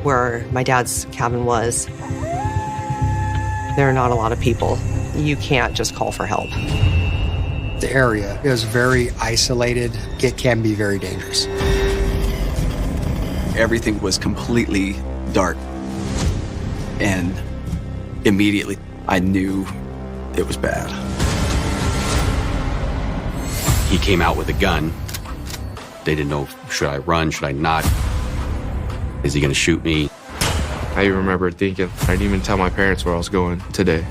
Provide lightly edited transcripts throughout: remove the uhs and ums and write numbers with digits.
where my dad's cabin was, there are not a lot of people. You can't just call for help. The area is very isolated. It can be very dangerous. Everything was completely dark. And immediately, I knew it was bad. He came out with a gun. They didn't know, should I run, should I not? Is he gonna shoot me? I remember thinking, I didn't even tell my parents where I was going today.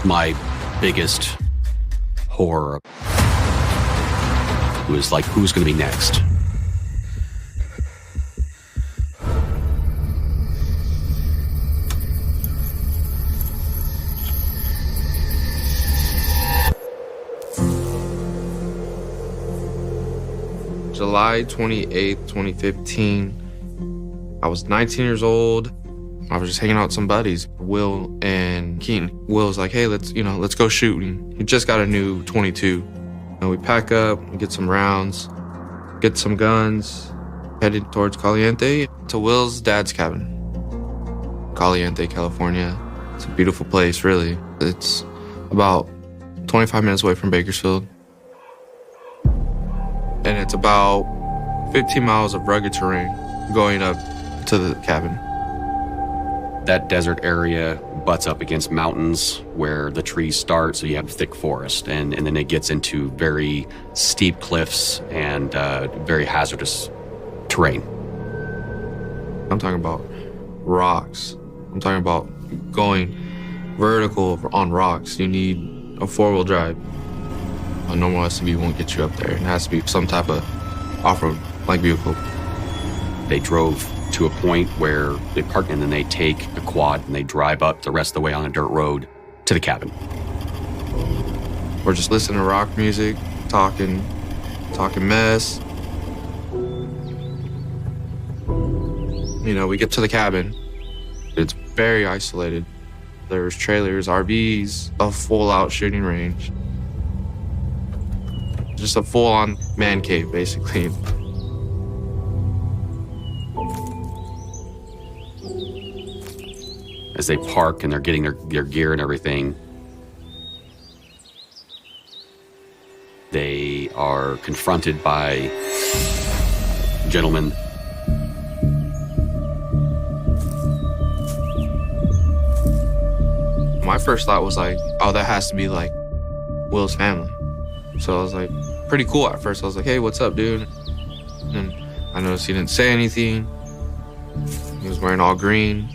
My biggest horror was like, who's gonna be next? July 28th, 2015. I was 19 years old. I was just hanging out with some buddies, Will and Keaton. Will was like, hey, let's go shooting. He just got a new 22. And we pack up, we get some rounds, get some guns, headed towards Caliente to Will's dad's cabin. Caliente, California. It's a beautiful place, really. It's about 25 minutes away from Bakersfield. And it's about 15 miles of rugged terrain going up to the cabin. That desert area butts up against mountains where the trees start, so you have thick forest. And then it gets into very steep cliffs and very hazardous terrain. I'm talking about rocks. I'm talking about going vertical on rocks. You need a four-wheel drive. A normal SUV won't get you up there. It has to be some type of off-road like vehicle. They drove to a point where they park and then they take a quad and they drive up the rest of the way on a dirt road to the cabin. We're just listening to rock music, talking mess. We get to the cabin. It's very isolated. There's trailers, RVs, a full-out shooting range. Just a full-on man cave, basically. As they park and they're getting their gear and everything, they are confronted by gentlemen. My first thought was like, oh, that has to be like Will's family. So I was like, pretty cool at first. I was like, hey, what's up, dude? And I noticed he didn't say anything. He was wearing all green.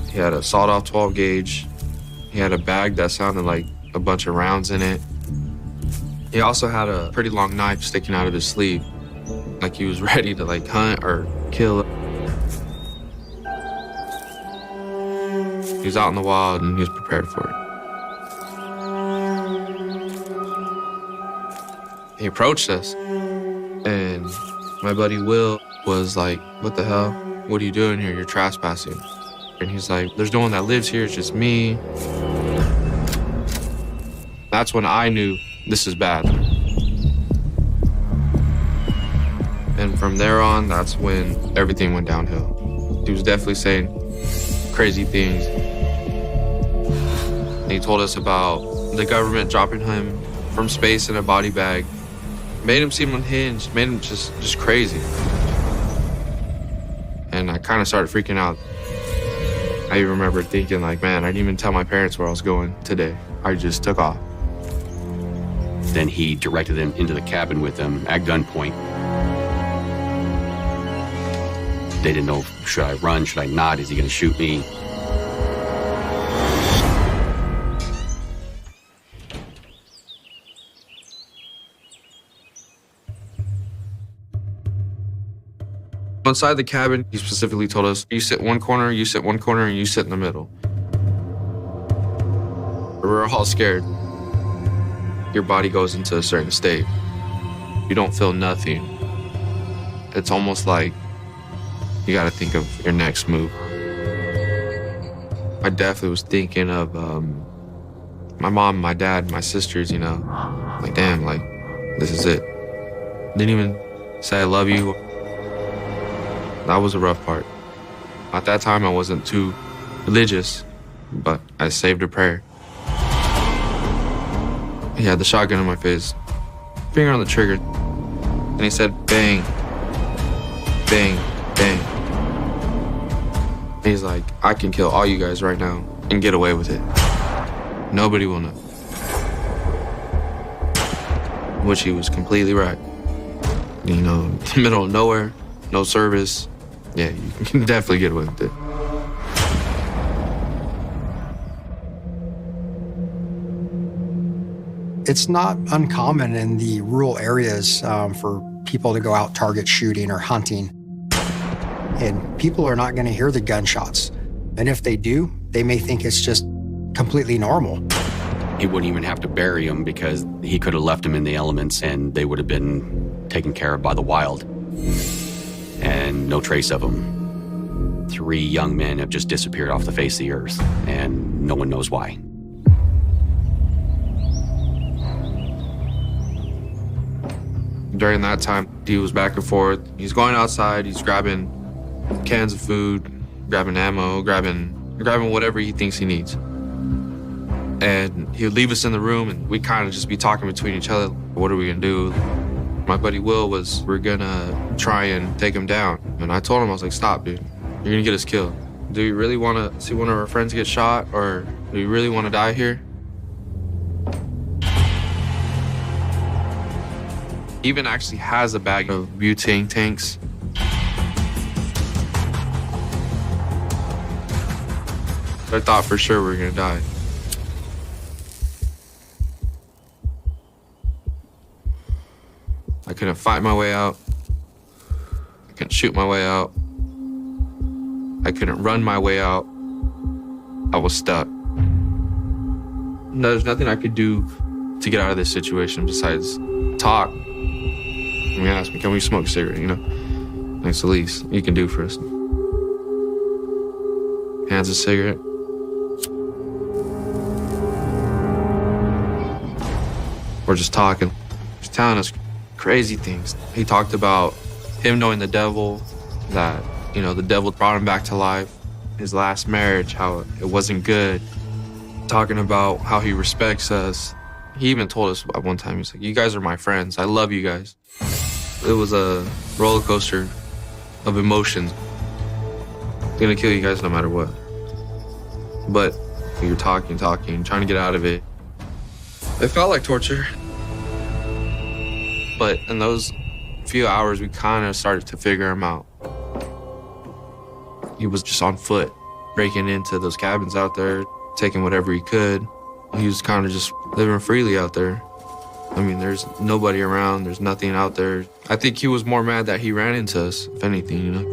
He had a sawed-off 12 gauge. He had a bag that sounded like a bunch of rounds in it. He also had a pretty long knife sticking out of his sleeve, like he was ready to like hunt or kill. He was out in the wild and he was prepared for it. He approached us, and my buddy Will was like, what the hell? What are you doing here? You're trespassing. And he's like, there's no one that lives here, it's just me. That's when I knew this is bad. And from there on, that's when everything went downhill. He was definitely saying crazy things. And he told us about the government dropping him from space in a body bag. Made him seem unhinged, made him just crazy. And I kind of started freaking out. I remember thinking like, man, I didn't even tell my parents where I was going today. I just took off. Then he directed them into the cabin with them at gunpoint. They didn't know, should I run, should I not, is he gonna shoot me? Inside the cabin, he specifically told us, you sit one corner, and you sit in the middle. We were all scared. Your body goes into a certain state. You don't feel nothing. It's almost like you gotta think of your next move. I definitely was thinking of my mom, my dad, my sisters, like, damn, like, this is it. Didn't even say I love you. That was a rough part. At that time, I wasn't too religious, but I saved a prayer. He had the shotgun in my face, finger on the trigger, and he said, bang, bang, bang. He's like, I can kill all you guys right now and get away with it. Nobody will know. Which he was completely right. You know, in the middle of nowhere, no service. Yeah, you can definitely get away with it. It's not uncommon in the rural areas for people to go out target shooting or hunting. And people are not going to hear the gunshots. And if they do, they may think it's just completely normal. He wouldn't even have to bury him because he could have left him in the elements and they would have been taken care of by the wild. And no trace of them. 3 young men have just disappeared off the face of the earth, and no one knows why. During that time, he was back and forth. He's going outside, he's grabbing cans of food, grabbing ammo, grabbing whatever he thinks he needs. And he would leave us in the room, and we'd kind of just be talking between each other. What are we gonna do? My buddy Will we're gonna try and take him down. And I told him, I was like, stop, dude. You're gonna get us killed. Do you really wanna see one of our friends get shot, or do you really wanna die here? He even actually has a bag of butane tanks. I thought for sure we were gonna die. I couldn't fight my way out. I couldn't shoot my way out. I couldn't run my way out. I was stuck. There's nothing I could do to get out of this situation besides talk. He asked me, can we smoke a cigarette, you know? That's the least you can do for us. Hands a cigarette. We're just talking. He's telling us crazy things. He talked about him knowing the devil, that, you know, the devil brought him back to life. His last marriage, how it wasn't good. Talking about how he respects us. He even told us at one time, he's like, you guys are my friends. I love you guys. It was a roller coaster of emotions. I'm gonna kill you guys no matter what. But you're talking, trying to get out of it. It felt like torture. But in those few hours, we kind of started to figure him out. He was just on foot, breaking into those cabins out there, taking whatever he could. He was kind of just living freely out there. I mean, there's nobody around, there's nothing out there. I think he was more mad that he ran into us, if anything, you know?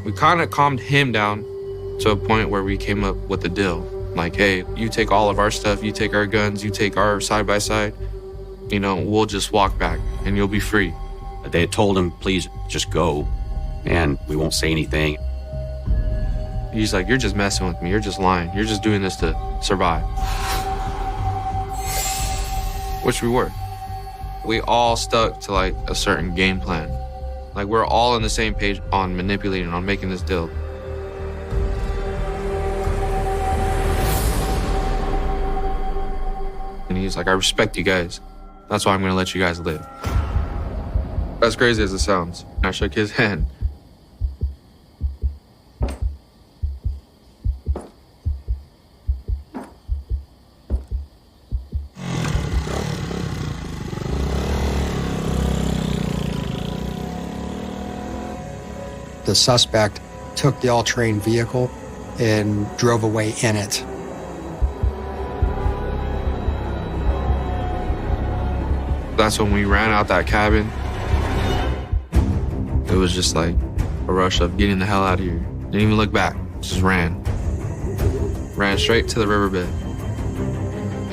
We kind of calmed him down to a point where we came up with a deal. Like, hey, you take all of our stuff, you take our guns, you take our side-by-side, you know, we'll just walk back and you'll be free. They had told him, please just go, and we won't say anything. He's like, you're just messing with me, you're just lying, you're just doing this to survive. Which we were. We all stuck to like a certain game plan. Like, we're all on the same page on manipulating, on making this deal. And he's like, I respect you guys. That's why I'm gonna let you guys live. As crazy as it sounds. I shook his hand. The suspect took the all-terrain vehicle and drove away in it. That's when we ran out that cabin. It was just like a rush of getting the hell out of here. Didn't even look back, just ran. Ran straight to the riverbed.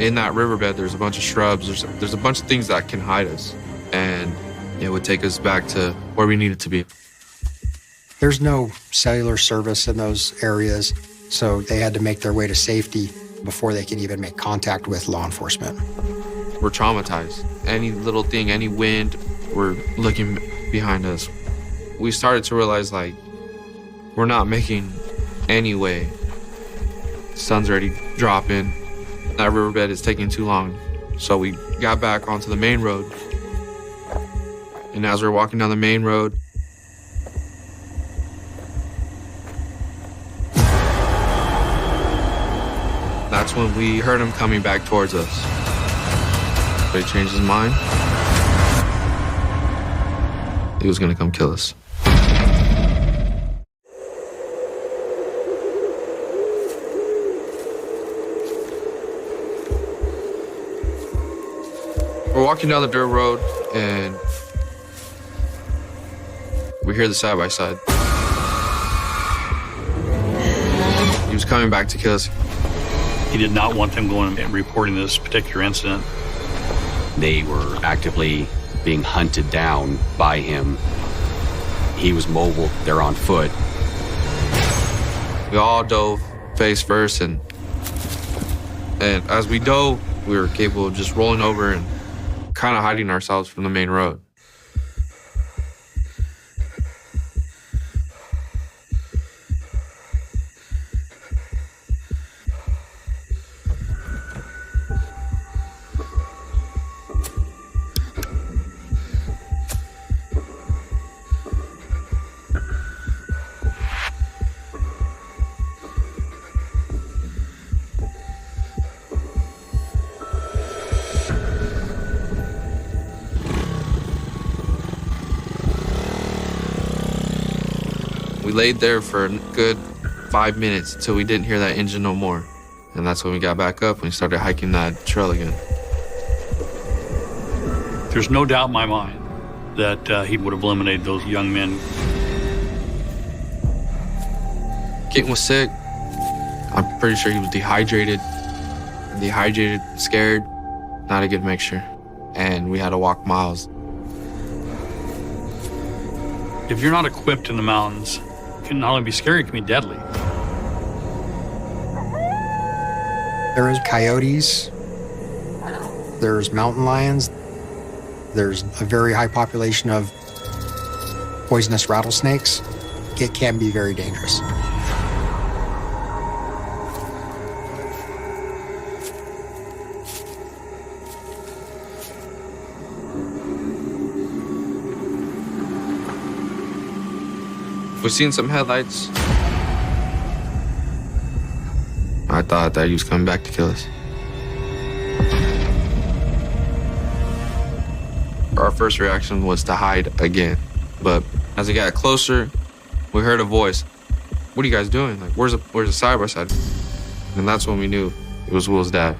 In that riverbed, there's a bunch of shrubs. There's a bunch of things that can hide us. And it would take us back to where we needed to be. There's no cellular service in those areas, so they had to make their way to safety before they could even make contact with law enforcement. we're traumatized. Any little thing, any wind, we're looking behind us. We started to realize, like, we're not making any way. Sun's already dropping. That riverbed is taking too long. So we got back onto the main road. And as we're walking down the main road, that's when we heard him coming back towards us. So he changed his mind. He was gonna come kill us. We're walking down the dirt road and we hear the side-by-side. He was coming back to kill us. He did not want them going and reporting this particular incident. They were actively being hunted down by him. He was mobile, they're on foot. We all dove face first, and as we dove, we were capable of just rolling over and kind of hiding ourselves from the main road. We laid there for a good 5 minutes until we didn't hear that engine no more. And that's when we got back up and we started hiking that trail again. There's no doubt in my mind that he would have eliminated those young men. Keaton was sick. I'm pretty sure he was dehydrated, scared, not a good mixture. And we had to walk miles. If you're not equipped in the mountains, it can not only be scary, it can be deadly. There is coyotes, there's mountain lions, there's a very high population of poisonous rattlesnakes. It can be very dangerous. We seen some headlights. I thought that he was coming back to kill us. Our first reaction was to hide again. But as it got closer, we heard a voice. What are you guys doing? Like, where's the side-by-side? And that's when we knew it was Will's dad.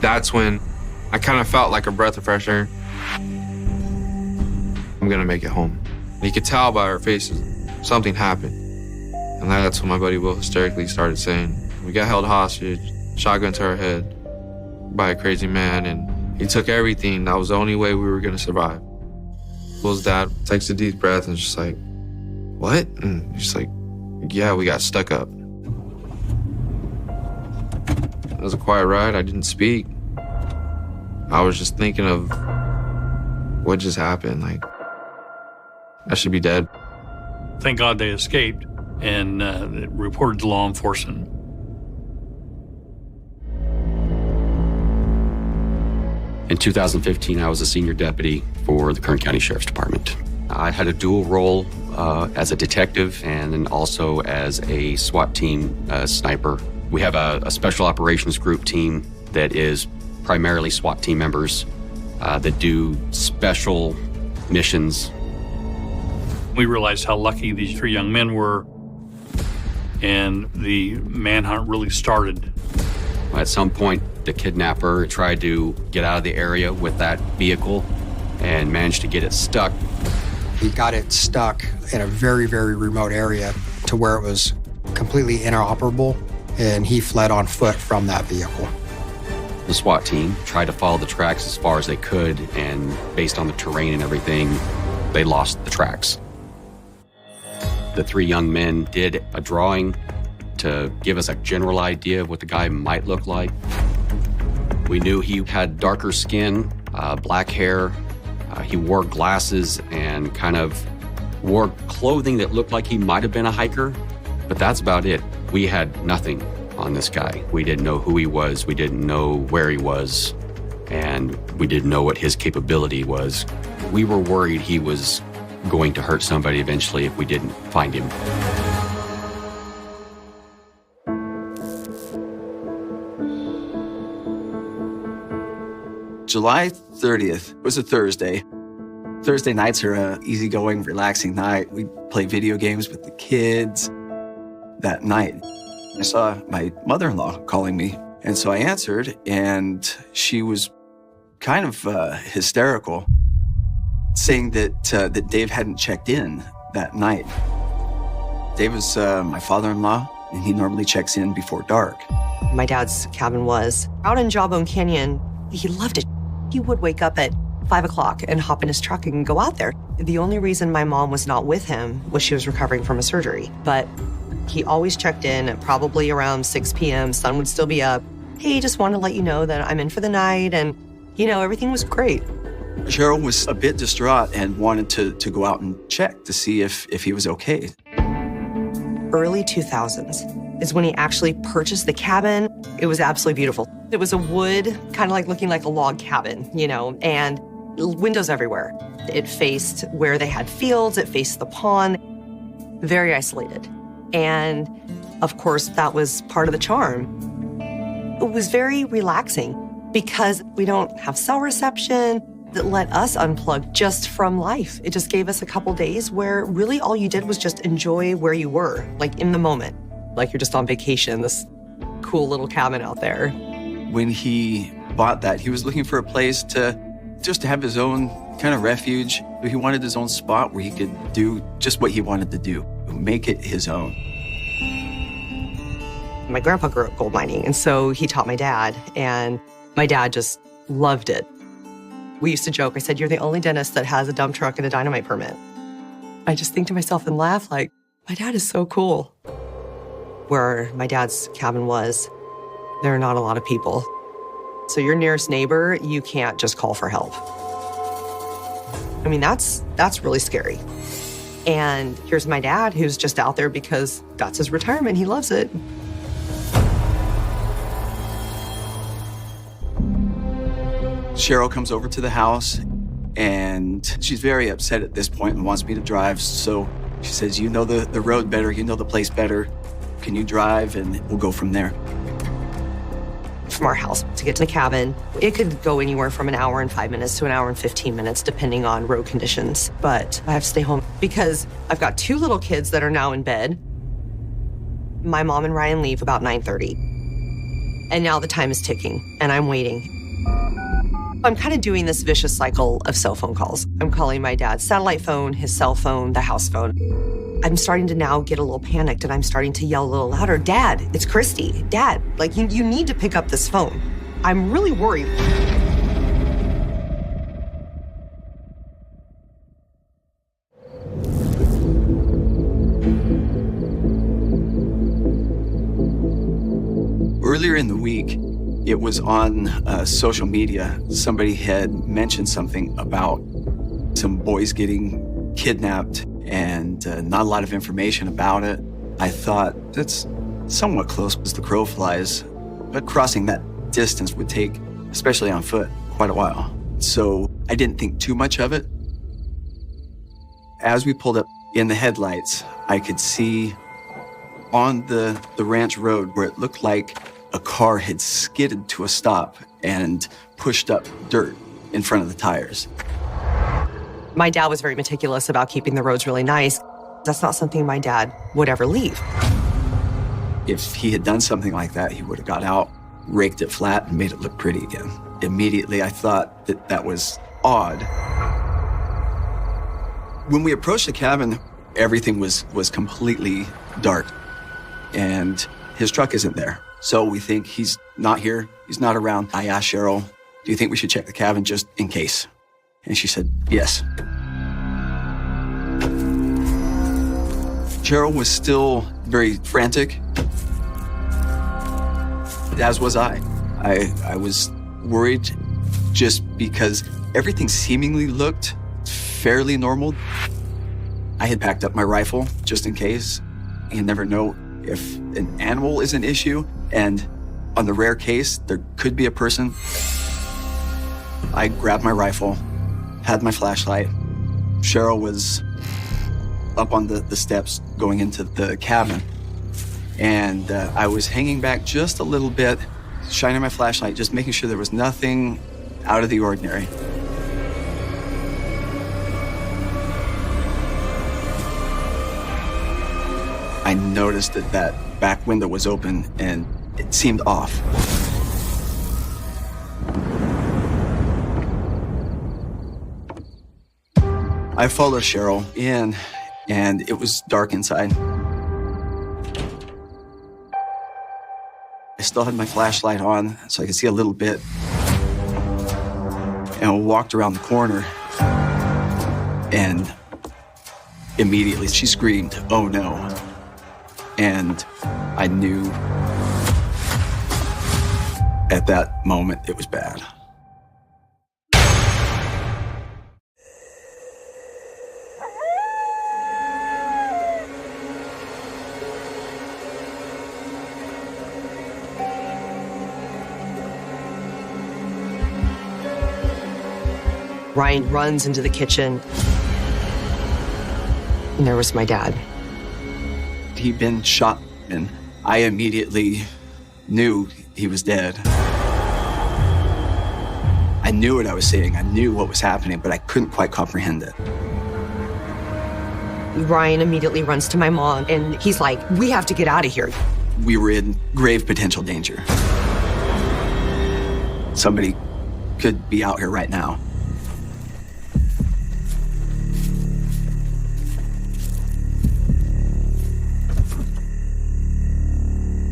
That's when I kind of felt like a breath of fresh air. I'm gonna make it home. And you could tell by our faces, something happened. And that's when my buddy Will hysterically started saying, we got held hostage, shotgun to our head by a crazy man, and he took everything. That was the only way we were gonna survive. Will's dad takes a deep breath and is just like, what? And he's like, yeah, we got stuck up. It was a quiet ride. I didn't speak. I was just thinking of what just happened. Like, I should be dead. Thank God they escaped and reported to law enforcement. In 2015, I was a senior deputy for the Kern County Sheriff's Department. I had a dual role as a detective and then also as a SWAT team sniper. We have a special operations group team that is primarily SWAT team members that do special missions. We realized how lucky these three young men were, and the manhunt really started. At some point, the kidnapper tried to get out of the area with that vehicle and managed to get it stuck. He got it stuck in a very, very remote area to where it was completely inoperable, and he fled on foot from that vehicle. The SWAT team tried to follow the tracks as far as they could, and based on the terrain and everything, they lost the tracks. The three young men did a drawing to give us a general idea of what the guy might look like. We knew he had darker skin, black hair. He wore glasses and kind of wore clothing that looked like he might have been a hiker, but that's about it. We had nothing on this guy. We didn't know who he was. We didn't know where he was, and we didn't know what his capability was. We were worried he was going to hurt somebody eventually if we didn't find him. July 30th was a Thursday. Thursday nights are an easygoing, relaxing night. We play video games with the kids. That night, I saw my mother-in-law calling me, and so I answered, and she was kind of hysterical, saying that Dave hadn't checked in that night. Dave was my father-in-law, and he normally checks in before dark. My dad's cabin was out in Jawbone Canyon. He loved it. He would wake up at 5 o'clock and hop in his truck and go out there. The only reason my mom was not with him was she was recovering from a surgery. But he always checked in at probably around 6 p.m. Sun would still be up. Hey, just wanted to let you know that I'm in for the night. And, everything was great. Cheryl was a bit distraught and wanted to go out and check to see if he was okay. Early 2000s is when he actually purchased the cabin. It was absolutely beautiful. It was a wood, kind of like looking like a log cabin, and windows everywhere. It faced where they had fields, it faced the pond, very isolated. And of course, that was part of the charm. It was very relaxing because we don't have cell reception that let us unplug just from life. It just gave us a couple days where really all you did was just enjoy where you were, like in the moment, like you're just on vacation, this cool little cabin out there. When he bought that, he was looking for a place to have his own kind of refuge. He wanted his own spot where he could do just what he wanted to do, make it his own. My grandpa grew up gold mining, and so he taught my dad, and my dad just loved it. We used to joke, I said, "You're the only dentist that has a dump truck and a dynamite permit." I just think to myself and laugh like, my dad is so cool. Where my dad's cabin was, there are not a lot of people. So your nearest neighbor, you can't just call for help. I mean, that's really scary. And here's my dad who's just out there because that's his retirement. He loves it. Cheryl comes over to the house, and she's very upset at this point and wants me to drive. So she says, "You know the road better, you know the place better. Can you drive, and we'll go from there." From our house to get to the cabin, it could go anywhere from an hour and 5 minutes to an hour and 15 minutes, depending on road conditions. But I have to stay home because I've got 2 little kids that are now in bed. My mom and Ryan leave about 9:30. And now the time is ticking, and I'm waiting. I'm kind of doing this vicious cycle of cell phone calls. I'm calling my dad's satellite phone, his cell phone, the house phone. I'm starting to now get a little panicked, and I'm starting to yell a little louder, "Dad, it's Christy. Dad, like you need to pick up this phone." I'm really worried. Earlier in the week, it was on social media. Somebody had mentioned something about some boys getting kidnapped and not a lot of information about it. I thought that's somewhat close as the crow flies, but crossing that distance would take, especially on foot, quite a while. So I didn't think too much of it. As we pulled up in the headlights, I could see on the ranch road where it looked like a car had skidded to a stop and pushed up dirt in front of the tires. My dad was very meticulous about keeping the roads really nice. That's not something my dad would ever leave. If he had done something like that, he would have got out, raked it flat, and made it look pretty again. Immediately, I thought that was odd. When we approached the cabin, everything was completely dark, and his truck isn't there. So we think he's not here, he's not around. I asked Cheryl, "Do you think we should check the cabin just in case?" And she said, "Yes." Cheryl was still very frantic, as was I. I was worried just because everything seemingly looked fairly normal. I had packed up my rifle just in case. You never know if an animal is an issue, and on the rare case, there could be a person. I grabbed my rifle, had my flashlight. Cheryl was up on the steps going into the cabin, and I was hanging back just a little bit, shining my flashlight, just making sure there was nothing out of the ordinary. I noticed that back window was open and it seemed off. I followed Cheryl in, and it was dark inside. I still had my flashlight on, so I could see a little bit. And I walked around the corner, and immediately she screamed, "Oh no." And I knew at that moment it was bad. Ryan runs into the kitchen, and there was my dad. He'd been shot, and I immediately knew he was dead. I knew what I was seeing. I knew what was happening, but I couldn't quite comprehend it. Ryan immediately runs to my mom, and he's like, "We have to get out of here." We were in grave potential danger. Somebody could be out here right now.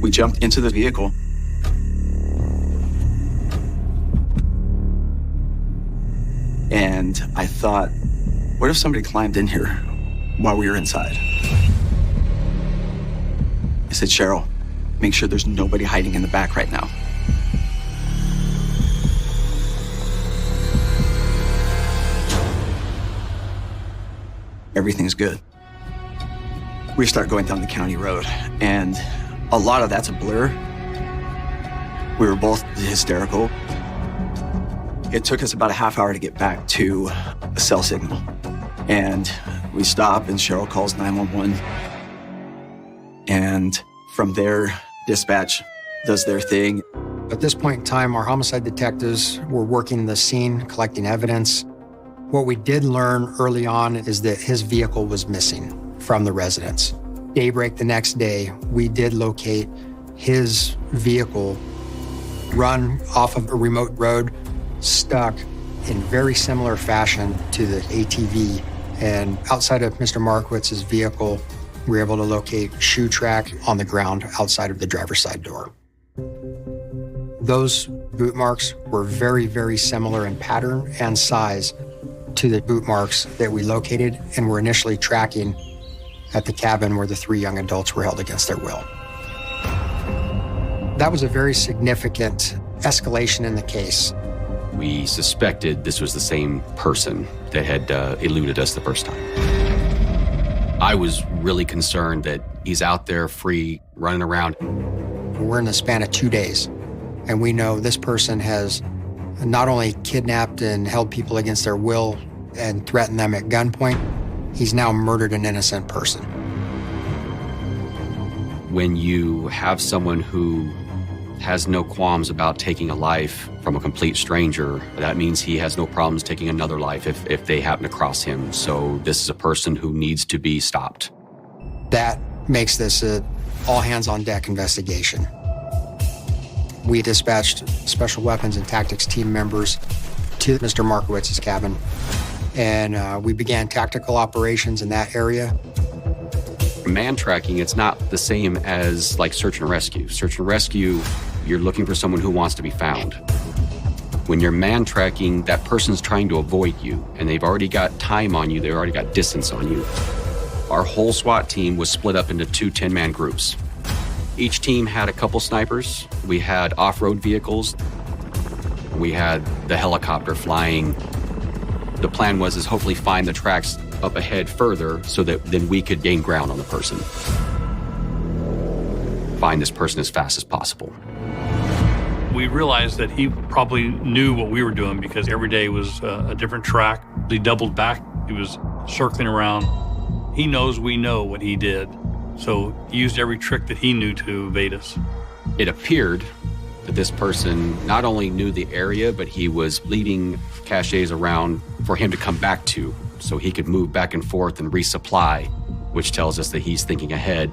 We jumped into the vehicle. And I thought, what if somebody climbed in here while we were inside? I said, "Cheryl, make sure there's nobody hiding in the back right now." Everything's good. We start going down the county road, and a lot of that's a blur. We were both hysterical. It took us about a half hour to get back to a cell signal. And we stop, and Cheryl calls 911. And from there, dispatch does their thing. At this point in time, our homicide detectives were working the scene, collecting evidence. What we did learn early on is that his vehicle was missing from the residence. Daybreak the next day, we did locate his vehicle run off of a remote road, stuck in very similar fashion to the ATV. And outside of Mr. Markowitz's vehicle, we were able to locate shoe track on the ground outside of the driver's side door. Those boot marks were very, very similar in pattern and size to the boot marks that we located and were initially tracking at the cabin where the 3 young adults were held against their will. That was a very significant escalation in the case. We suspected this was the same person that had eluded us the first time. I was really concerned that he's out there free, running around. We're in the span of 2 days, and we know this person has not only kidnapped and held people against their will and threatened them at gunpoint, he's now murdered an innocent person. When you have someone who has no qualms about taking a life from a complete stranger, that means he has no problems taking another life if they happen to cross him. So this is a person who needs to be stopped. That makes this a all-hands-on-deck investigation. We dispatched special weapons and tactics team members to Mr. Markowitz's cabin, and we began tactical operations in that area. Man tracking, it's not the same as like search and rescue. Search and rescue, you're looking for someone who wants to be found. When you're man tracking, that person's trying to avoid you, and they've already got time on you, they've already got distance on you. Our whole SWAT team was split up into 2 10-man groups. Each team had a couple snipers. We had off-road vehicles. We had the helicopter flying. The plan was hopefully find the tracks up ahead further so that then we could gain ground on the person. Find this person as fast as possible. We realized that he probably knew what we were doing because every day was a different track. He doubled back. He was circling around. He knows we know what he did. So he used every trick that he knew to evade us. It appeared that this person not only knew the area, but he was leaving caches around for him to come back to so he could move back and forth and resupply, which tells us that he's thinking ahead.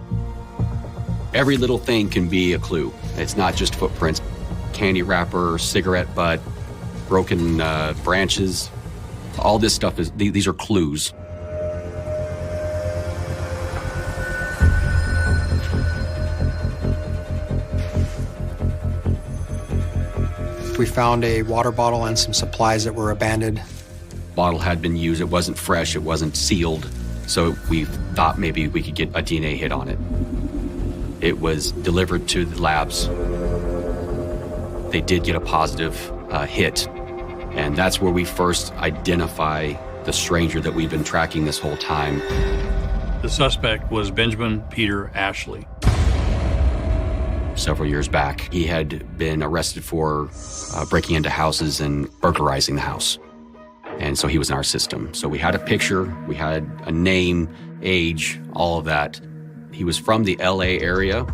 Every little thing can be a clue. It's not just footprints. Candy wrapper, cigarette butt, broken branches. All this stuff these are clues. We found a water bottle and some supplies that were abandoned. Bottle had been used. It wasn't fresh. It wasn't sealed. So we thought maybe we could get a DNA hit on it. It was delivered to the labs. They did get a positive hit. And that's where we first identify the stranger that we've been tracking this whole time. The suspect was Benjamin Peter Ashley. Several years back, he had been arrested for breaking into houses and burglarizing the house. And so he was in our system. So we had a picture, we had a name, age, all of that. He was from the LA area,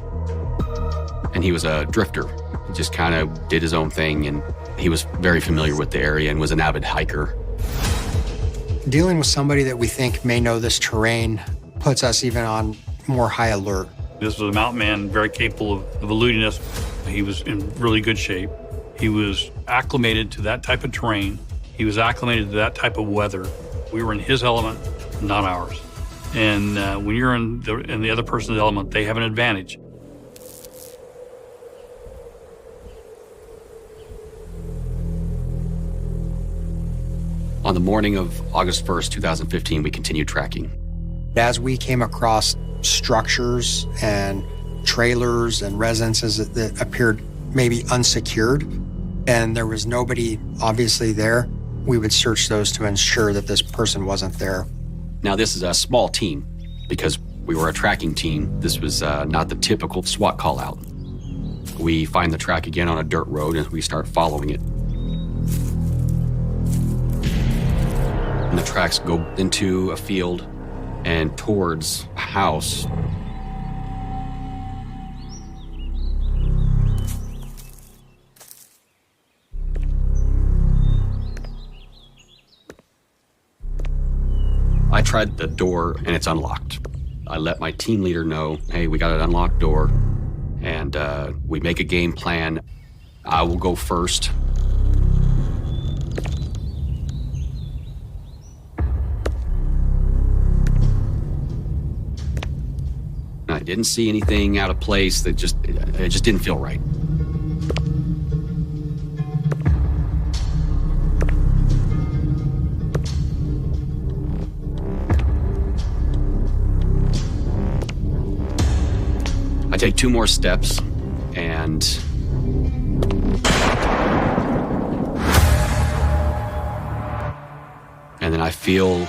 and he was a drifter. He just kind of did his own thing, and he was very familiar with the area and was an avid hiker. Dealing with somebody that we think may know this terrain puts us even on more high alert. This was a mountain man, very capable of eluding us. He was in really good shape. He was acclimated to that type of terrain. He was acclimated to that type of weather. We were in his element, not ours. And when you're in the other person's element, they have an advantage. On the morning of August 1st, 2015, we continued tracking. As we came across structures and trailers and residences that appeared maybe unsecured, and there was nobody obviously there, we would search those to ensure that this person wasn't there. Now, this is a small team because we were a tracking team. This was not the typical SWAT call out. We find the track again on a dirt road and we start following it. And the tracks go into a field and towards a house. I tried the door and it's unlocked. I let my team leader know, hey, we got an unlocked door, and we make a game plan. I will go first. I didn't see anything out of place that it just didn't feel right. I take 2 more steps and then I feel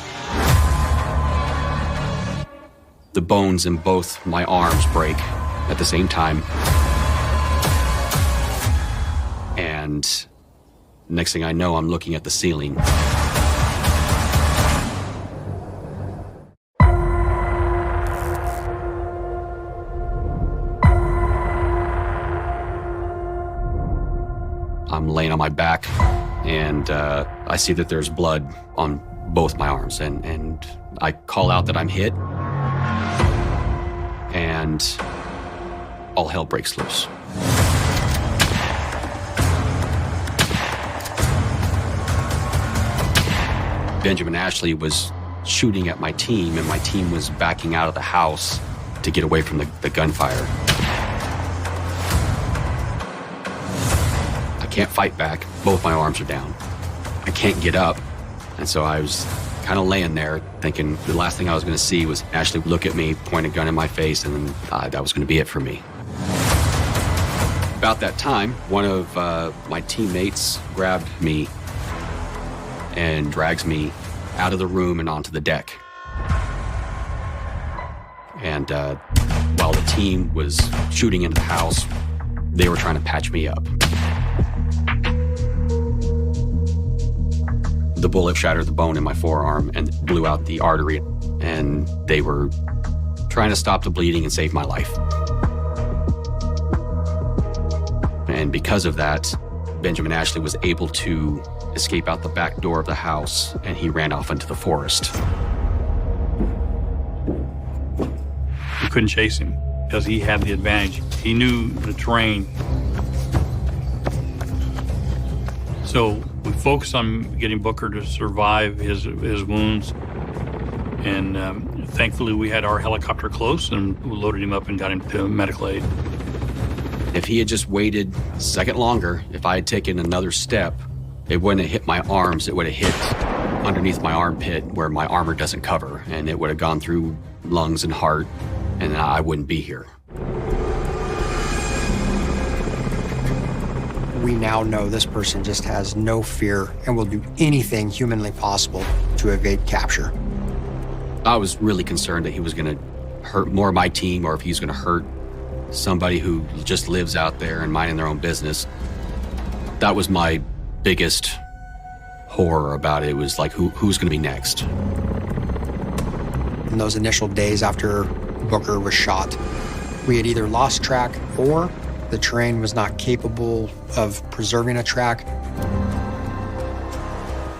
the bones in both my arms break at the same time. And next thing I know, I'm looking at the ceiling. I'm laying on my back, and I see that there's blood on both my arms, and I call out that I'm hit, and all hell breaks loose. Benjamin Ashley was shooting at my team, and my team was backing out of the house to get away from the gunfire. I can't fight back. Both my arms are down. I can't get up. And so I was kind of laying there thinking the last thing I was going to see was Ashley look at me, point a gun in my face, and then that was going to be it for me. About that time, one of my teammates grabbed me and drags me out of the room and onto the deck. And while the team was shooting into the house, they were trying to patch me up. The bullet shattered the bone in my forearm and blew out the artery, and they were trying to stop the bleeding and save my life. And because of that, Benjamin Ashley was able to escape out the back door of the house, and he ran off into the forest. We couldn't chase him because he had the advantage. He knew the terrain. So we focused on getting Booker to survive his wounds. And thankfully, we had our helicopter close, and we loaded him up and got him to medical aid. If he had just waited a second longer, if I had taken another step, it wouldn't have hit my arms. It would have hit underneath my armpit where my armor doesn't cover, and it would have gone through lungs and heart, and I wouldn't be here. We now know this person just has no fear and will do anything humanly possible to evade capture. I was really concerned that he was going to hurt more of my team, or if he's going to hurt somebody who just lives out there and minding their own business. That was my biggest horror about it. It was like, who's going to be next? In those initial days after Booker was shot, we had either lost track or the terrain was not capable of preserving a track.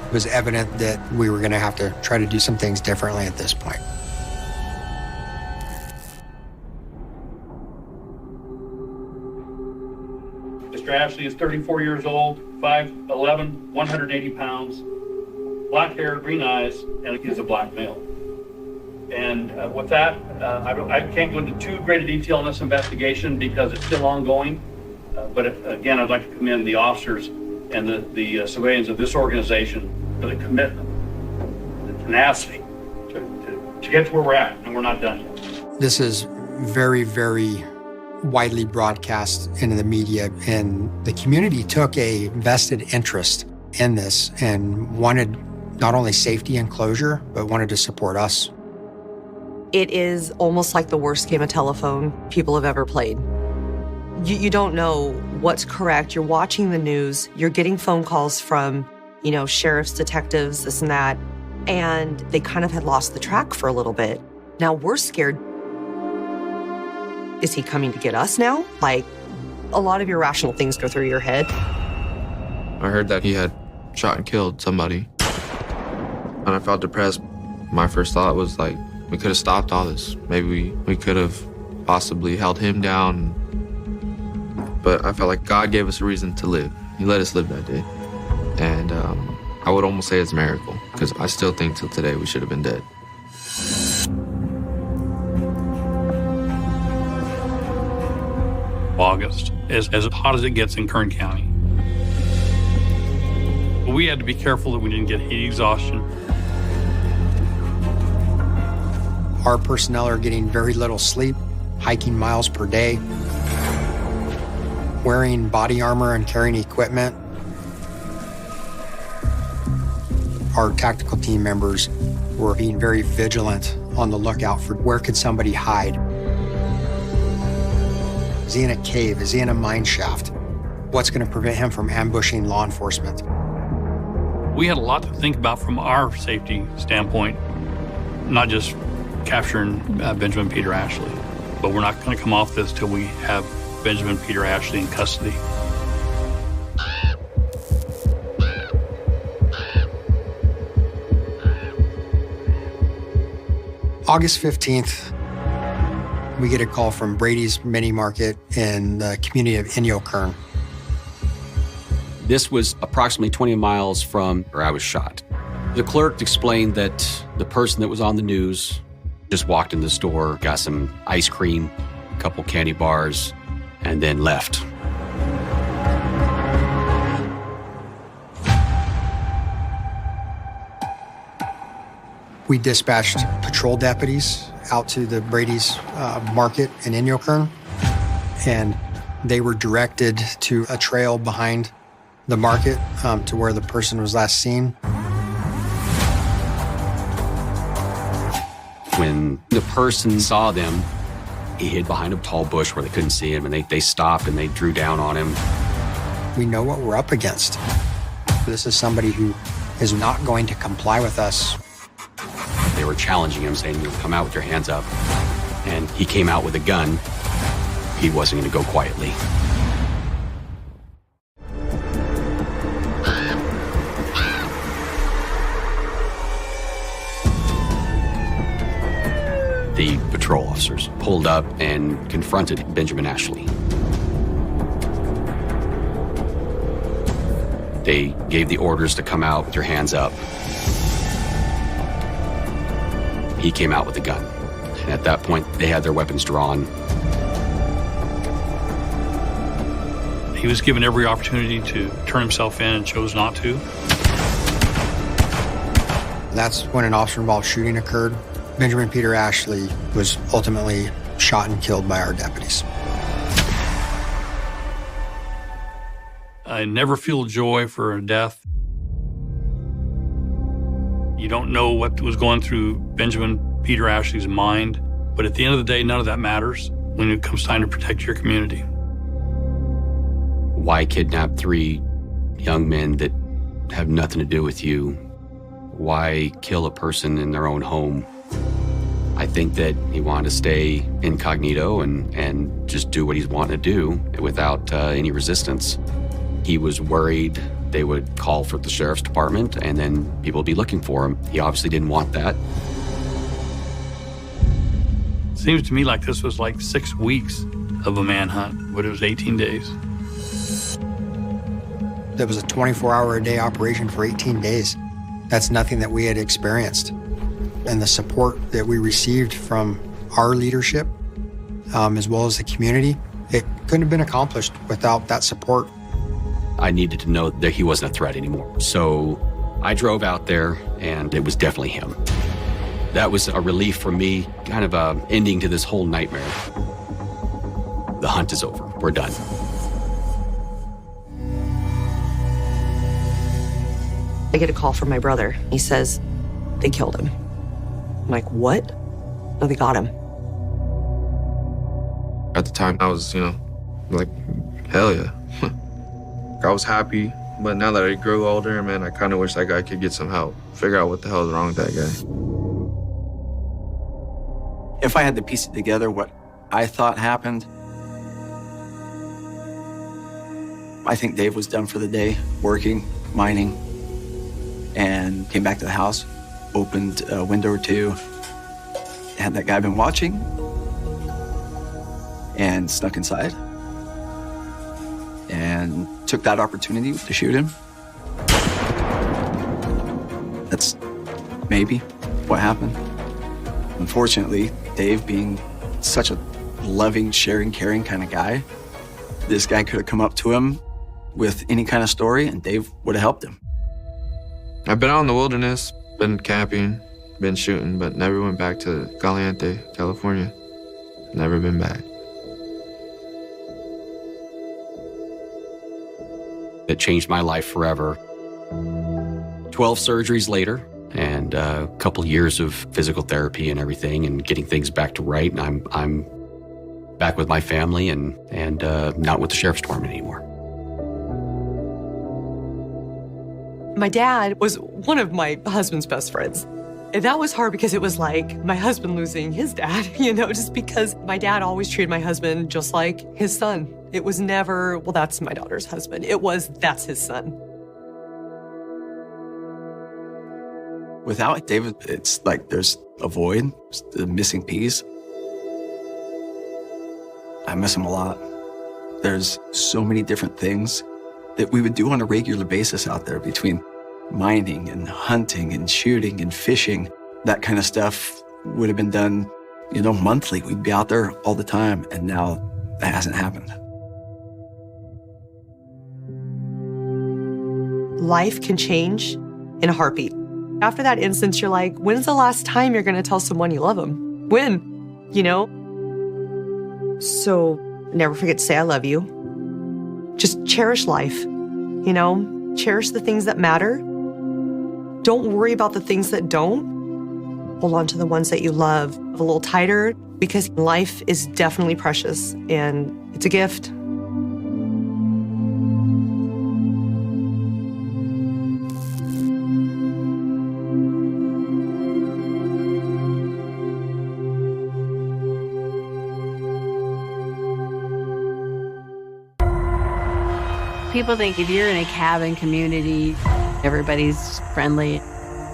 It was evident that we were going to have to try to do some things differently at this point. Mr. Ashley is 34 years old, 5'11", 180 pounds, black hair, green eyes, and is a black male. And with that, I can't go into too great a detail on this investigation because it's still ongoing. But again, I'd like to commend the officers and the civilians of this organization for the commitment, the tenacity to get to where we're at, and we're not done yet. This is very, very widely broadcast in the media, and the community took a vested interest in this and wanted not only safety and closure, but wanted to support us. It is almost like the worst game of telephone people have ever played. You don't know what's correct. You're watching the news. You're getting phone calls from, sheriffs, detectives, this and that. And they kind of had lost the track for a little bit. Now we're scared. Is he coming to get us now? Like, a lot of irrational things go through your head. I heard that he had shot and killed somebody, and I felt depressed. My first thought was like, we could have stopped all this. Maybe we could have possibly held him down. But I felt like God gave us a reason to live. He let us live that day. And I would almost say it's a miracle, because I still think till today we should have been dead. August is as hot as it gets in Kern County. But we had to be careful that we didn't get heat exhaustion. Our personnel are getting very little sleep, hiking miles per day, wearing body armor and carrying equipment. Our tactical team members were being very vigilant on the lookout for where could somebody hide. Is he in a cave? Is he in a mine shaft? What's going to prevent him from ambushing law enforcement? We had a lot to think about from our safety standpoint, not just capturing Benjamin Peter Ashley, but we're not going to come off this till we have Benjamin Peter Ashley in custody. August 15th, we get a call from Brady's Mini Market in the community of Inyo-Kern. This was approximately 20 miles from where I was shot. The clerk explained that the person that was on the news just walked in the store, got some ice cream, a couple candy bars, and then left. We dispatched patrol deputies out to the Brady's Market in Inyo-Kern, and They were directed to a trail behind the market to where the person was last seen. When the person saw them, he hid behind a tall bush where they couldn't see him, and they stopped and they drew down on him. We know what we're up against. This is somebody who is not going to comply with us. They were challenging him, saying, "You'll come out with your hands up." And he came out with a gun. He wasn't going to go quietly. The patrol officers pulled up and confronted Benjamin Ashley. They gave the orders to come out with your hands up. He came out with a gun. And at that point, they had their weapons drawn. He was given every opportunity to turn himself in and chose not to. That's when an officer-involved shooting occurred. Benjamin Peter Ashley was ultimately shot and killed by our deputies. I never feel joy for a death. You don't know what was going through Benjamin Peter Ashley's mind, but at the end of the day, none of that matters when it comes time to protect your community. Why kidnap 3 young men that have nothing to do with you? Why kill a person in their own home? I think that he wanted to stay incognito and just do what he's wanting to do without any resistance. He was worried they would call for the sheriff's department and then people would be looking for him. He obviously didn't want that. Seems to me like this was like 6 weeks of a manhunt, but it was 18 days. It was a 24-hour-a-day operation for 18 days. That's nothing that we had experienced. And the support that we received from our leadership, as well as the community, it couldn't have been accomplished without that support. I needed to know that he wasn't a threat anymore. So I drove out there, and it was definitely him. That was a relief for me, kind of a ending to this whole nightmare. The hunt is over. We're done. I get a call from my brother. He says, they killed him. I'm like, what? No, they got him. At the time, I was, like, hell yeah. I was happy, but now that I grew older, man, I kind of wish that guy could get some help, figure out what the hell is wrong with that guy. If I had to piece it together, what I thought happened, I think Dave was done for the day, working, mining, and came back to the house, opened a window or two. Had that guy been watching and snuck inside and took that opportunity to shoot him. That's maybe what happened. Unfortunately, Dave being such a loving, sharing, caring kind of guy, this guy could have come up to him with any kind of story and Dave would have helped him. I've been out in the wilderness, been camping, been shooting, but never went back to Caliente, California. Never been back. It changed my life forever. 12 surgeries later, and a couple years of physical therapy and everything, and getting things back to right. And I'm back with my family and not with the sheriff's department anymore. My dad was one of my husband's best friends. And that was hard because it was like my husband losing his dad, just because my dad always treated my husband just like his son. It was never, well, that's my daughter's husband. It was, that's his son. Without David, it's like there's a void, the missing piece. I miss him a lot. There's so many different things that we would do on a regular basis out there between mining and hunting and shooting and fishing. That kind of stuff would have been done, monthly. We'd be out there all the time, and now that hasn't happened. Life can change in a heartbeat. After that instance, you're like, when's the last time you're going to tell someone you love them? When? So Never forget to say I love you. Just cherish life, you know? Cherish the things that matter. Don't worry about the things that don't. Hold on to the ones that you love a little tighter, because life is definitely precious and it's a gift. People think if you're in a cabin community, everybody's friendly,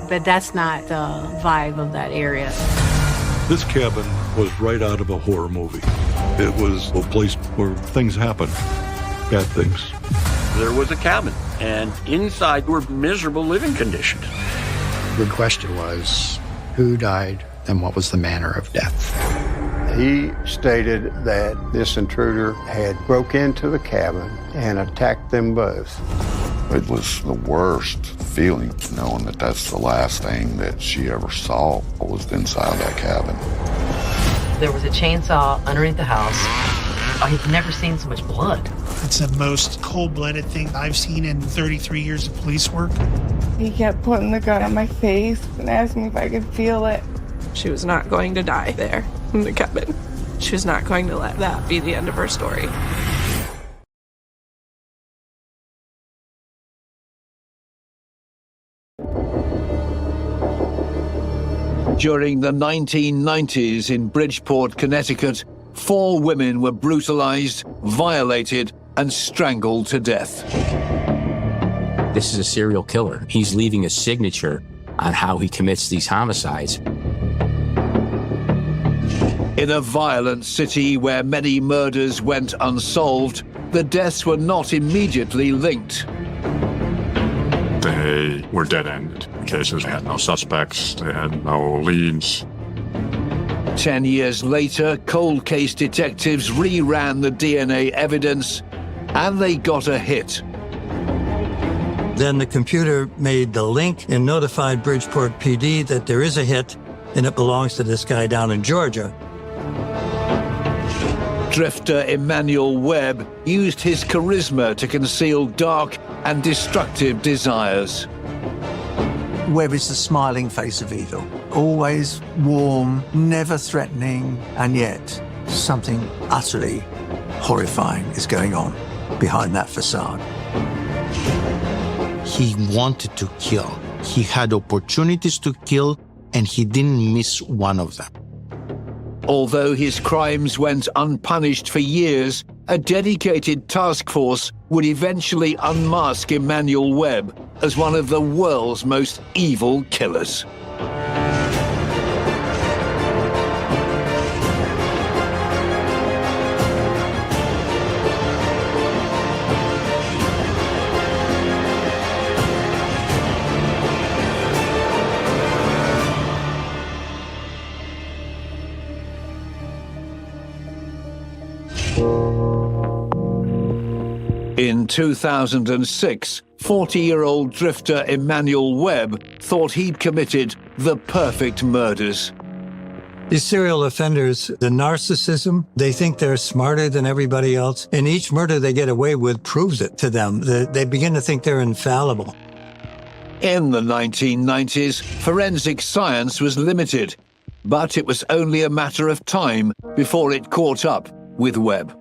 but that's not the vibe of that area. This cabin was right out of a horror movie. It was a place where things happen, bad things. There was a cabin, and inside were miserable living conditions. The question was, who died and what was the manner of death? He stated that this intruder had broke into the cabin and attacked them both. It was the worst feeling, knowing that that's the last thing that she ever saw was inside that cabin. There was a chainsaw underneath the house. I had never seen so much blood. It's the most cold-blooded thing I've seen in 33 years of police work. He kept putting the gun on my face and asking me if I could feel it. She was not going to die there in the cabin. She was not going to let that be the end of her story. During the 1990s in Bridgeport, Connecticut, 4 women were brutalized, violated, and strangled to death. This is a serial killer. He's leaving a signature on how he commits these homicides. In a violent city where many murders went unsolved, the deaths were not immediately linked. They were dead-ended. Cases had no suspects, they had no leads. 10 years later, cold case detectives reran the DNA evidence, and they got a hit. Then the computer made the link and notified Bridgeport PD that there is a hit, and it belongs to this guy down in Georgia. Drifter Emmanuel Webb used his charisma to conceal dark and destructive desires. Webb is the smiling face of evil. Always warm, never threatening, and yet something utterly horrifying is going on behind that facade. He wanted to kill. He had opportunities to kill, and he didn't miss one of them. Although his crimes went unpunished for years, a dedicated task force would eventually unmask Emmanuel Webb as one of the world's most evil killers. In 2006, 40-year-old drifter Emmanuel Webb thought he'd committed the perfect murders. These serial offenders, the narcissism, they think they're smarter than everybody else, and each murder they get away with proves it to them. They begin to think they're infallible. In the 1990s, forensic science was limited, but it was only a matter of time before it caught up with Webb.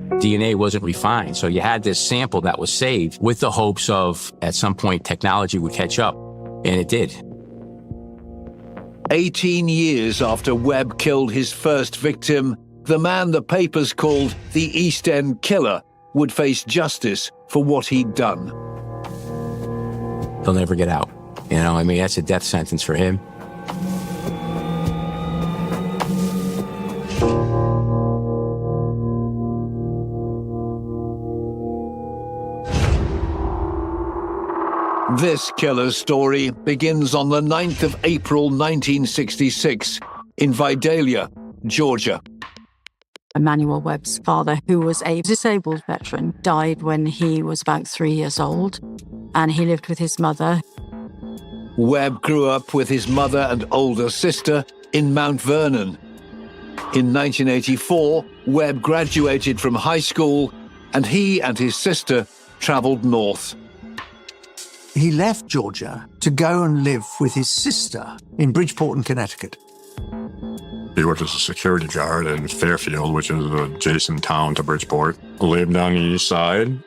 DNA wasn't refined, so you had this sample that was saved with the hopes of, at some point, technology would catch up, and it did. 18 years after Webb killed his first victim, the man the papers called the East End Killer would face justice for what he'd done. He'll never get out. You know, I mean, that's a death sentence for him. This killer's story begins on the 9th of April 1966 in Vidalia, Georgia. Emmanuel Webb's father, who was a disabled veteran, died when he was about 3 years old, and he lived with his mother. Webb grew up with his mother and older sister in Mount Vernon. In 1984, Webb graduated from high school, and he and his sister traveled north. He left Georgia to go and live with his sister in Bridgeport in Connecticut. He worked as a security guard in Fairfield, which is an adjacent town to Bridgeport. Lived on the east side.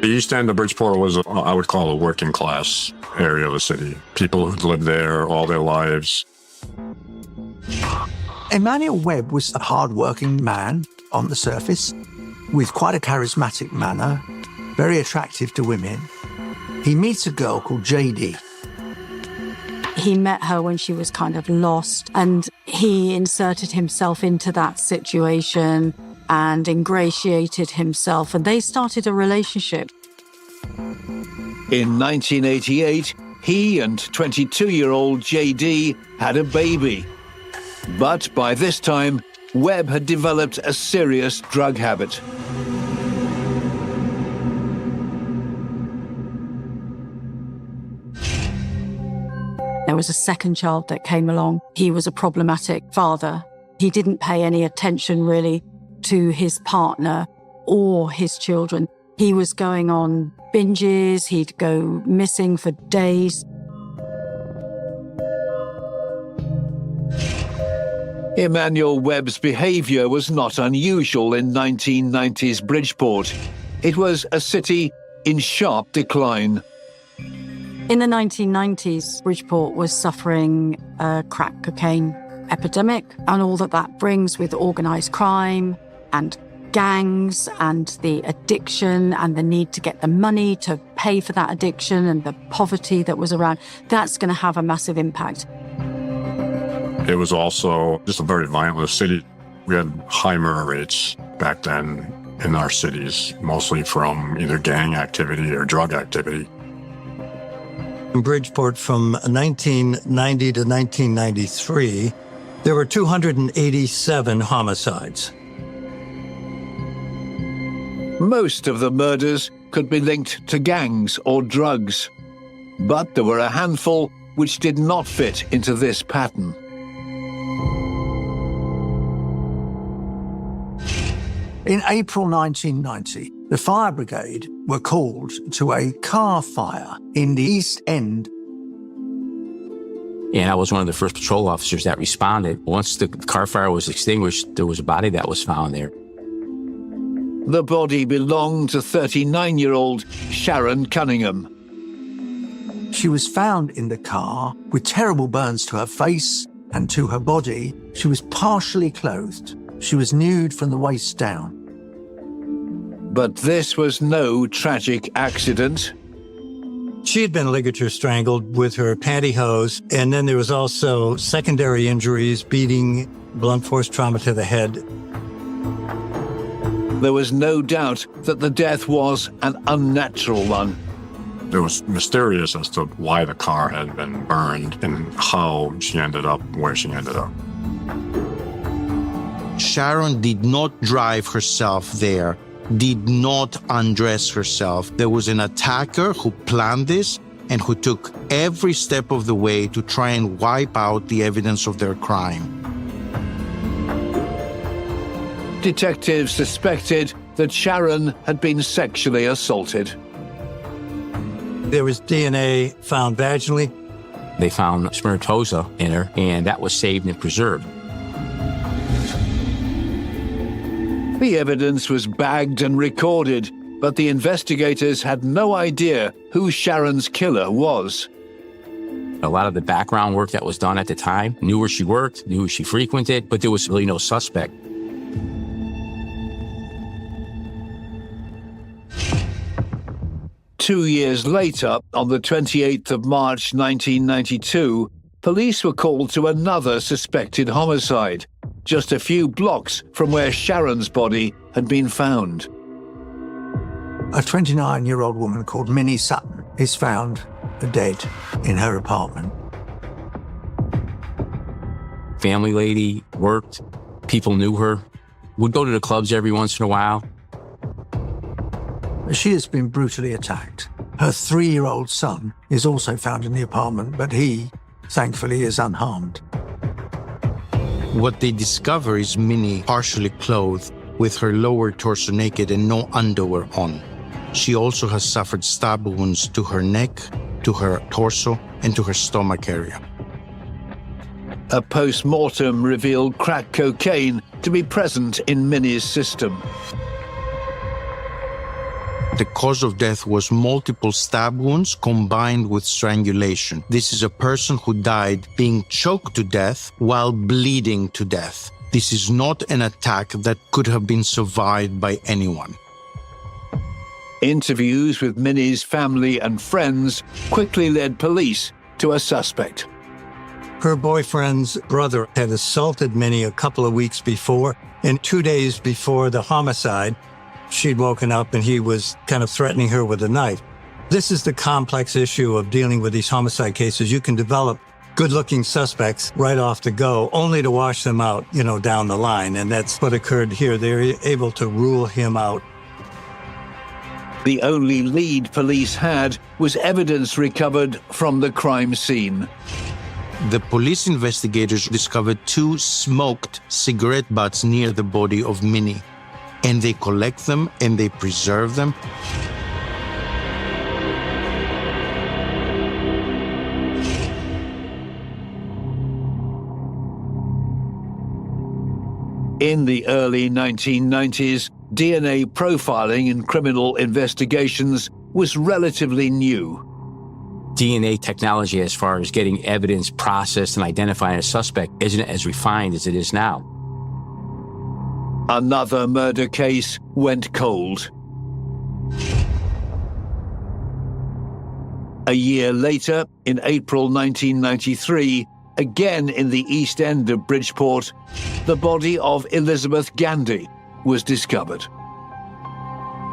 The east end of Bridgeport was, I would call, a working class area of the city. People who'd lived there all their lives. Emmanuel Webb was a hard-working man on the surface, with quite a charismatic manner, very attractive to women. He meets a girl called JD. He met her when she was kind of lost, and he inserted himself into that situation and ingratiated himself, and they started a relationship. In 1988, he and 22-year-old JD had a baby. But by this time, Webb had developed a serious drug habit. There was a second child that came along. He was a problematic father. He didn't pay any attention really to his partner or his children. He was going on binges. He'd go missing for days. Emmanuel Webb's behavior was not unusual in 1990s Bridgeport. It was a city in sharp decline. In the 1990s, Bridgeport was suffering a crack cocaine epidemic and all that brings with organised crime and gangs and the addiction and the need to get the money to pay for that addiction and the poverty that was around. That's going to have a massive impact. It was also just a very violent city. We had high murder rates back then in our cities, mostly from either gang activity or drug activity. In Bridgeport from 1990 to 1993, there were 287 homicides. Most of the murders could be linked to gangs or drugs. But there were a handful which did not fit into this pattern. In April 1990, the fire brigade were called to a car fire in the East End. And I was one of the first patrol officers that responded. Once the car fire was extinguished, there was a body that was found there. The body belonged to 39-year-old Sharon Cunningham. She was found in the car with terrible burns to her face and to her body. She was partially clothed. She was nude from the waist down. But this was no tragic accident. She had been ligature strangled with her pantyhose, and then there was also secondary injuries, beating, blunt force trauma to the head. There was no doubt that the death was an unnatural one. It was mysterious as to why the car had been burned and how she ended up where she ended up. Sharon did not drive herself there, did not undress herself. There was an attacker who planned this and who took every step of the way to try and wipe out the evidence of their crime. Detectives suspected that Sharon had been sexually assaulted. There was DNA found vaginally. They found spermatozoa in her, and that was saved and preserved. The evidence was bagged and recorded, but the investigators had no idea who Sharon's killer was. A lot of the background work that was done at the time knew where she worked, knew who she frequented, but there was really no suspect. Two years later, on the 28th of March 1992, police were called to another suspected homicide, just a few blocks from where Sharon's body had been found. A 29-year-old woman called Minnie Sutton is found dead in her apartment. Family lady, worked, people knew her, would go to the clubs every once in a while. She has been brutally attacked. Her 3-year-old son is also found in the apartment, but he, thankfully, is unharmed. What they discover is Minnie partially clothed, with her lower torso naked and no underwear on. She also has suffered stab wounds to her neck, to her torso, and to her stomach area. A post-mortem revealed crack cocaine to be present in Minnie's system. The cause of death was multiple stab wounds combined with strangulation. This is a person who died being choked to death while bleeding to death. This is not an attack that could have been survived by anyone. Interviews with Minnie's family and friends quickly led police to a suspect. Her boyfriend's brother had assaulted Minnie a couple of weeks before, and 2 days before the homicide, she'd woken up and he was kind of threatening her with a knife. This is the complex issue of dealing with these homicide cases. You can develop good-looking suspects right off the go, only to wash them out, down the line. And that's what occurred here. They're able to rule him out. The only lead police had was evidence recovered from the crime scene. The police investigators discovered 2 smoked cigarette butts near the body of Minnie, and they collect them and they preserve them. In the early 1990s, DNA profiling in criminal investigations was relatively new. DNA technology, as far as getting evidence processed and identifying a suspect, isn't as refined as it is now. Another murder case went cold. A year later, in April 1993, again in the East End of Bridgeport, the body of Elizabeth Gandy was discovered.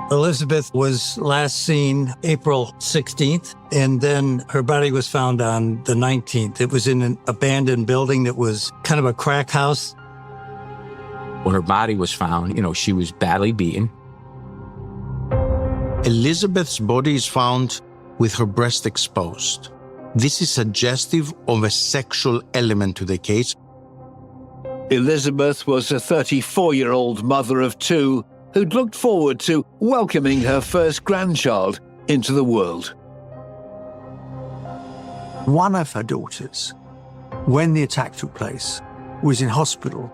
Elizabeth was last seen April 16th, and then her body was found on the 19th. It was in an abandoned building that was kind of a crack house. When her body was found, she was badly beaten. Elizabeth's body is found with her breast exposed. This is suggestive of a sexual element to the case. Elizabeth was a 34-year-old mother of 2 who'd looked forward to welcoming her first grandchild into the world. One of her daughters, when the attack took place, was in hospital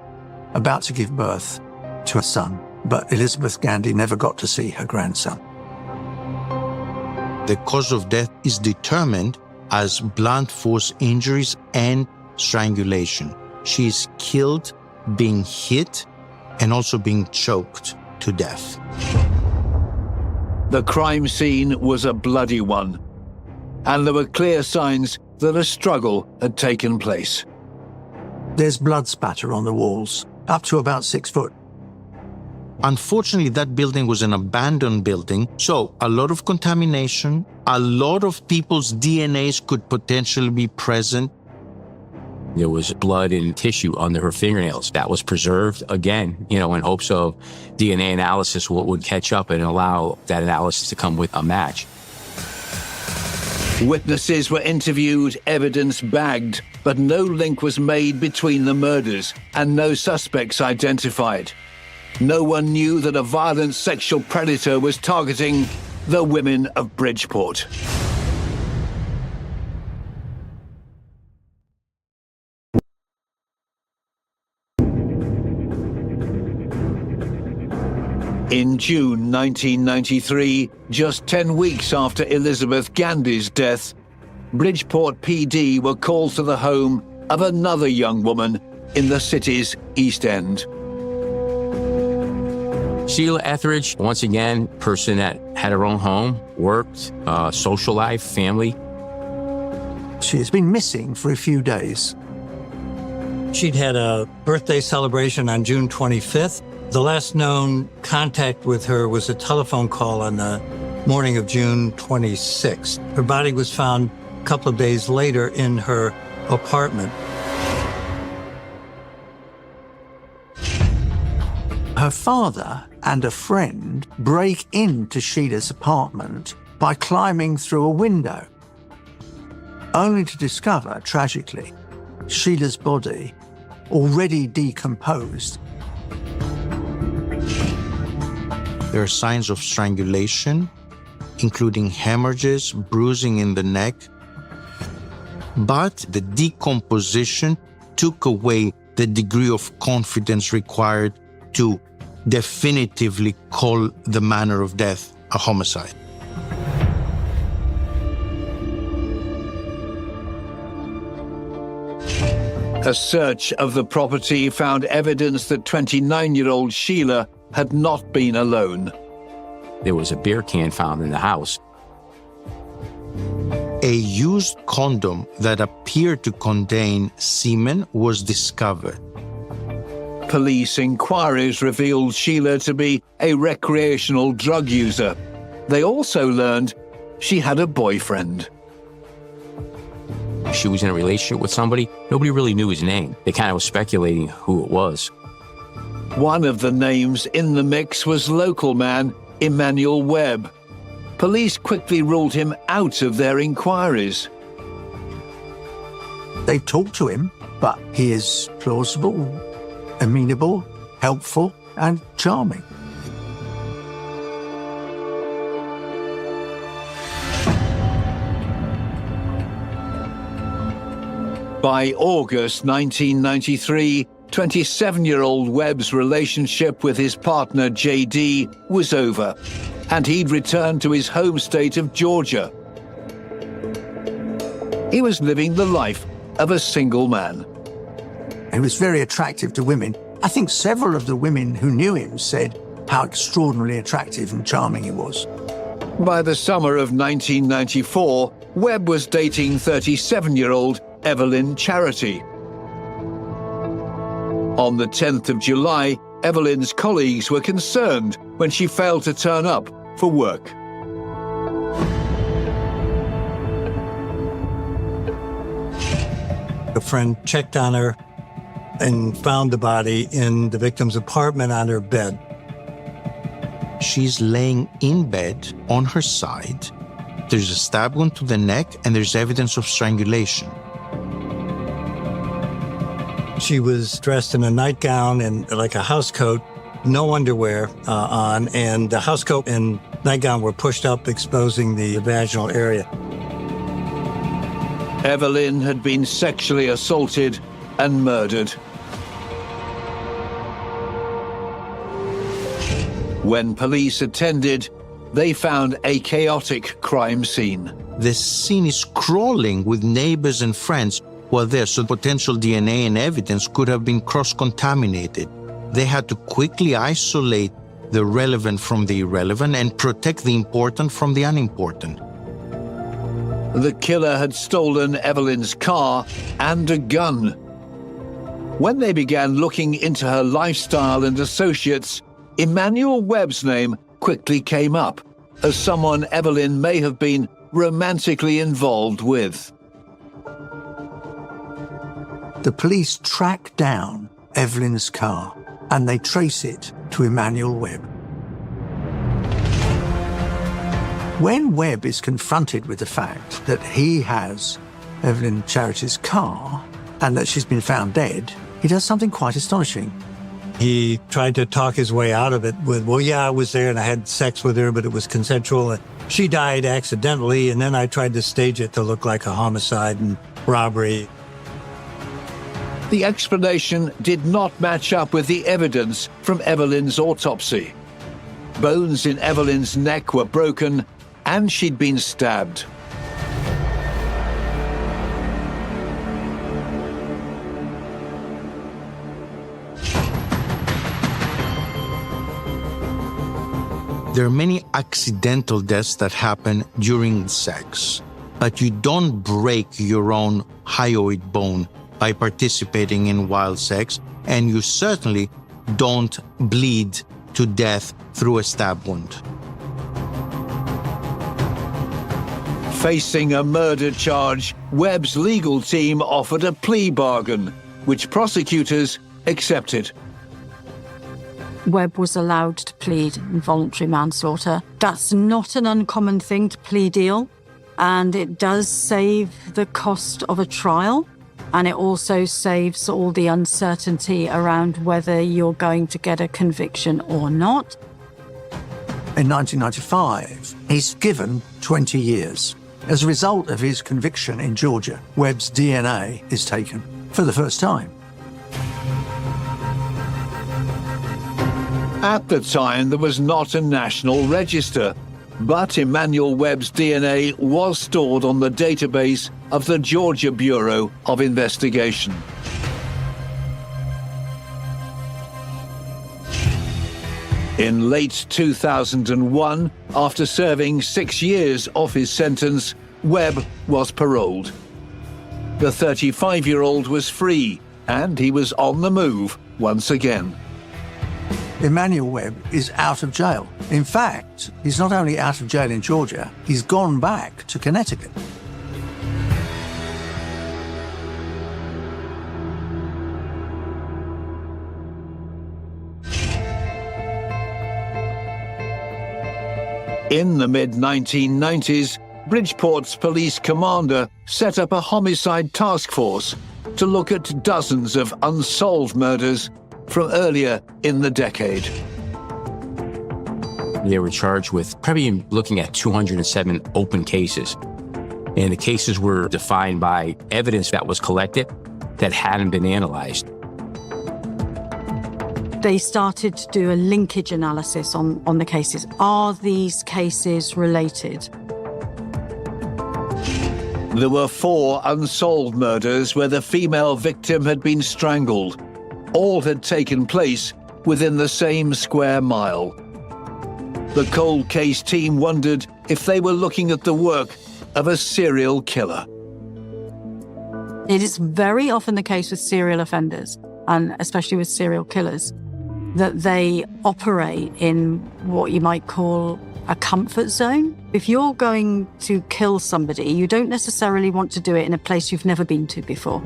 about to give birth to a son, but Elizabeth Gandy never got to see her grandson. The cause of death is determined as blunt force injuries and strangulation. She is killed being hit and also being choked to death. The crime scene was a bloody one, and there were clear signs that a struggle had taken place. There's blood spatter on the walls, up to about 6 foot. Unfortunately, that building was an abandoned building, so a lot of contamination, a lot of people's DNAs could potentially be present. There was blood and tissue under her fingernails. That was preserved, again, in hopes of DNA analysis would catch up and allow that analysis to come with a match. Witnesses were interviewed, evidence bagged, but no link was made between the murders and no suspects identified. No one knew that a violent sexual predator was targeting the women of Bridgeport. In June 1993, just 10 weeks after Elizabeth Gandy's death, Bridgeport PD were called to the home of another young woman in the city's East End. Sheila Etheridge, once again, person that had her own home, worked, social life, family. She has been missing for a few days. She'd had a birthday celebration on June 25th. The last known contact with her was a telephone call on the morning of June 26th. Her body was found a couple of days later in her apartment. Her father and a friend break into Sheila's apartment by climbing through a window, only to discover, tragically, Sheila's body already decomposed. There are signs of strangulation, including hemorrhages, bruising in the neck. But the decomposition took away the degree of confidence required to definitively call the manner of death a homicide. A search of the property found evidence that 29-year-old Sheila had not been alone. There was a beer can found in the house. A used condom that appeared to contain semen was discovered. Police inquiries revealed Sheila to be a recreational drug user. They also learned she had a boyfriend. She was in a relationship with somebody. Nobody really knew his name. They kind of was speculating who it was. One of the names in the mix was local man Emmanuel Webb. Police quickly ruled him out of their inquiries. They talked to him, but he is plausible, amenable, helpful, and charming. By August 1993, 27-year-old Webb's relationship with his partner J.D. was over, and he'd returned to his home state of Georgia. He was living the life of a single man. He was very attractive to women. I think several of the women who knew him said how extraordinarily attractive and charming he was. By the summer of 1994, Webb was dating 37-year-old Evelyn Charity. On the 10th of July, Evelyn's colleagues were concerned when she failed to turn up for work. A friend checked on her and found the body in the victim's apartment on her bed. She's laying in bed on her side. There's a stab wound to the neck, and there's evidence of strangulation. She was dressed in a nightgown and like a house coat, no underwear on, and the house coat and nightgown were pushed up, exposing the vaginal area. Evelyn had been sexually assaulted and murdered. When police attended, they found a chaotic crime scene. The scene is crawling with neighbors and friends who are there, so potential DNA and evidence could have been cross-contaminated. They had to quickly isolate the relevant from the irrelevant and protect the important from the unimportant. The killer had stolen Evelyn's car and a gun. When they began looking into her lifestyle and associates, Emmanuel Webb's name quickly came up as someone Evelyn may have been romantically involved with. The police track down Evelyn's car and they trace it to Emmanuel Webb. When Webb is confronted with the fact that he has Evelyn Charity's car and that she's been found dead, he does something quite astonishing. He tried to talk his way out of it with, well, yeah, I was there and I had sex with her, but it was consensual. And she died accidentally, and then I tried to stage it to look like a homicide and robbery. The explanation did not match up with the evidence from Evelyn's autopsy. Bones in Evelyn's neck were broken, and she'd been stabbed. There are many accidental deaths that happen during sex, but you don't break your own hyoid bone by participating in wild sex, and you certainly don't bleed to death through a stab wound. Facing a murder charge, Webb's legal team offered a plea bargain, which prosecutors accepted. Webb was allowed to plead involuntary manslaughter. That's not an uncommon thing to plea deal, and it does save the cost of a trial. And it also saves all the uncertainty around whether you're going to get a conviction or not. In 1995, he's given 20 years. As a result of his conviction in Georgia, Webb's DNA is taken for the first time. At the time, there was not a national register, but Emmanuel Webb's DNA was stored on the database of the Georgia Bureau of Investigation. In late 2001, after serving 6 years of his sentence, Webb was paroled. The 35-year-old was free, and he was on the move once again. Emmanuel Webb is out of jail. In fact, he's not only out of jail in Georgia, he's gone back to Connecticut. In the mid-1990s, Bridgeport's police commander set up a homicide task force to look at dozens of unsolved murders from earlier in the decade. They were charged with probably looking at 207 open cases. And the cases were defined by evidence that was collected that hadn't been analyzed. They started to do a linkage analysis on the cases. Are these cases related? There were 4 unsolved murders where the female victim had been strangled. All had taken place within the same square mile. The cold case team wondered if they were looking at the work of a serial killer. It is very often the case with serial offenders, and especially with serial killers, that they operate in what you might call a comfort zone. If you're going to kill somebody, you don't necessarily want to do it in a place you've never been to before.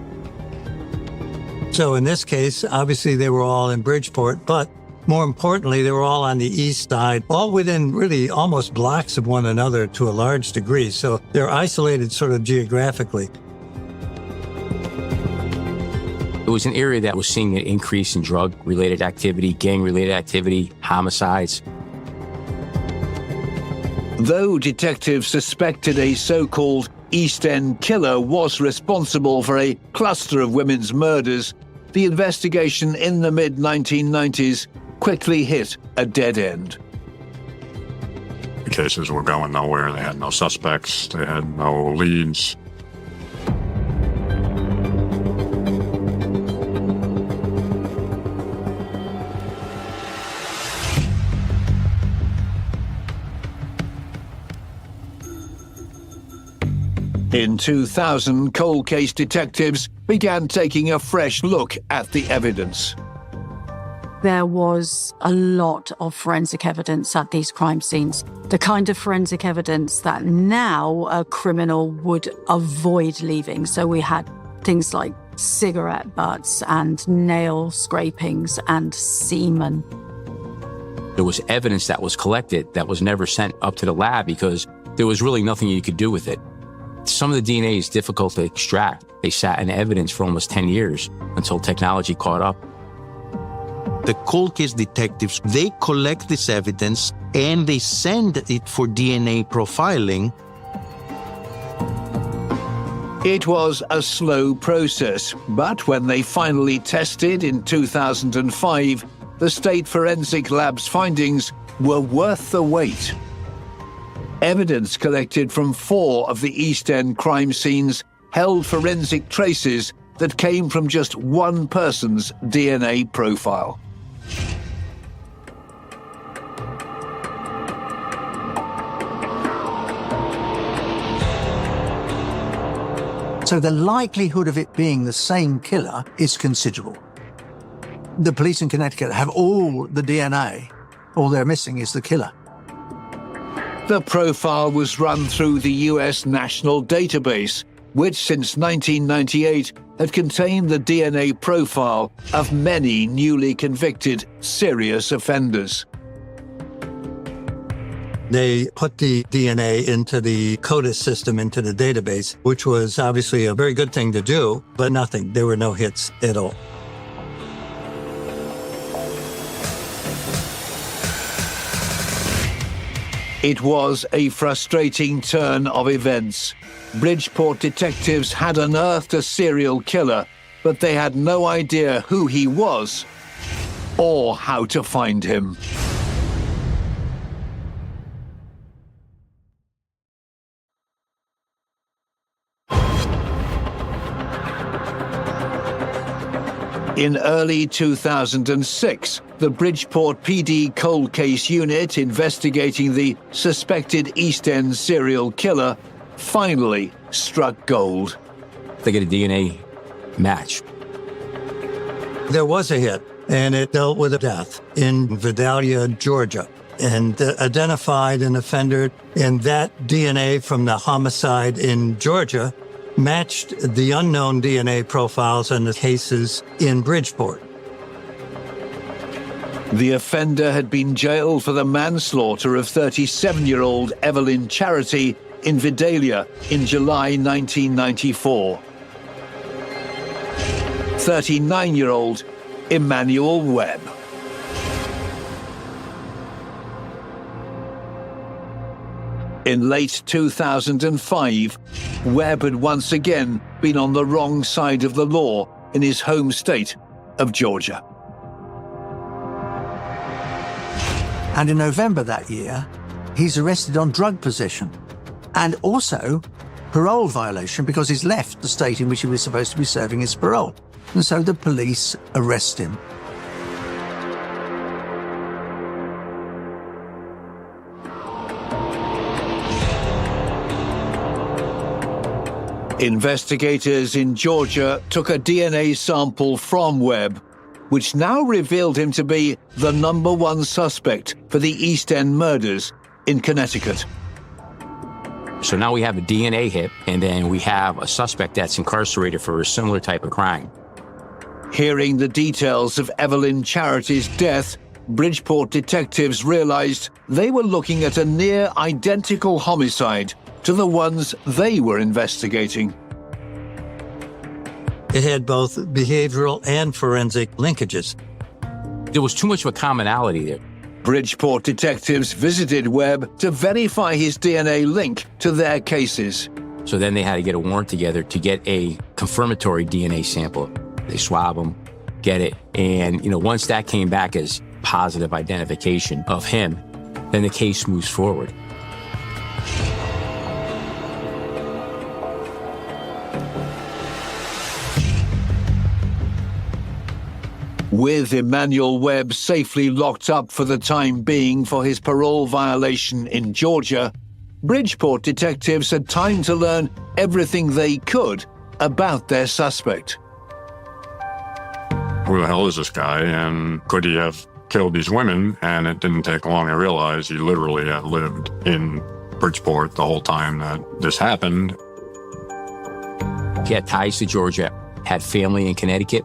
So in this case, obviously they were all in Bridgeport, but more importantly, they were all on the east side, all within really almost blocks of one another to a large degree. So they're isolated sort of geographically. It was an area that was seeing an increase in drug-related activity, gang-related activity, homicides. Though detectives suspected a so-called East End killer was responsible for a cluster of women's murders, the investigation in the mid-1990s quickly hit a dead end. The cases were going nowhere. They had no suspects. They had no leads. In 2000, cold case detectives began taking a fresh look at the evidence. There was a lot of forensic evidence at these crime scenes, the kind of forensic evidence that now a criminal would avoid leaving. So we had things like cigarette butts and nail scrapings and semen. There was evidence that was collected that was never sent up to the lab because there was really nothing you could do with it. Some of the DNA is difficult to extract. They sat in evidence for almost 10 years until technology caught up. The cold case detectives, they collect this evidence and they send it for DNA profiling. It was a slow process, but when they finally tested in 2005, the State Forensic Lab's findings were worth the wait. Evidence collected from 4 of the East End crime scenes held forensic traces that came from just one person's DNA profile. So the likelihood of it being the same killer is considerable. The police in Connecticut have all the DNA. All they're missing is the killer. The profile was run through the US National Database, which since 1998 had contained the DNA profile of many newly convicted serious offenders. They put the DNA into the CODIS system, into the database, which was obviously a very good thing to do, but nothing. There were no hits at all. It was a frustrating turn of events. Bridgeport detectives had unearthed a serial killer, but they had no idea who he was or how to find him. In early 2006, the Bridgeport PD Cold Case Unit investigating the suspected East End serial killer finally struck gold. They get a DNA match. There was a hit, and it dealt with a death in Vidalia, Georgia, and identified an offender, and that DNA from the homicide in Georgia matched the unknown DNA profiles on the cases in Bridgeport. The offender had been jailed for the manslaughter of 37-year-old Evelyn Charity in Vidalia in July 1994. 39-year-old Emmanuel Webb. In late 2005, Webb had once again been on the wrong side of the law in his home state of Georgia. And in November that year, he's arrested on drug possession and also parole violation because he's left the state in which he was supposed to be serving his parole. And so the police arrest him. Investigators in Georgia took a DNA sample from Webb, which now revealed him to be the #1 suspect for the East End murders in Connecticut. So now we have a DNA hit, and then we have a suspect that's incarcerated for a similar type of crime. Hearing the details of Evelyn Charity's death, Bridgeport detectives realized they were looking at a near-identical homicide to the ones they were investigating. It had both behavioral and forensic linkages. There was too much of a commonality there. Bridgeport detectives visited Webb to verify his DNA link to their cases. So then they had to get a warrant together to get a confirmatory DNA sample. They swab him, get it, and once that came back as positive identification of him, then the case moves forward. With Emmanuel Webb safely locked up for the time being for his parole violation in Georgia, Bridgeport detectives had time to learn everything they could about their suspect. Who the hell is this guy, and could he have killed these women? And it didn't take long to realize he literally had lived in Bridgeport the whole time that this happened. He had ties to Georgia, had family in Connecticut.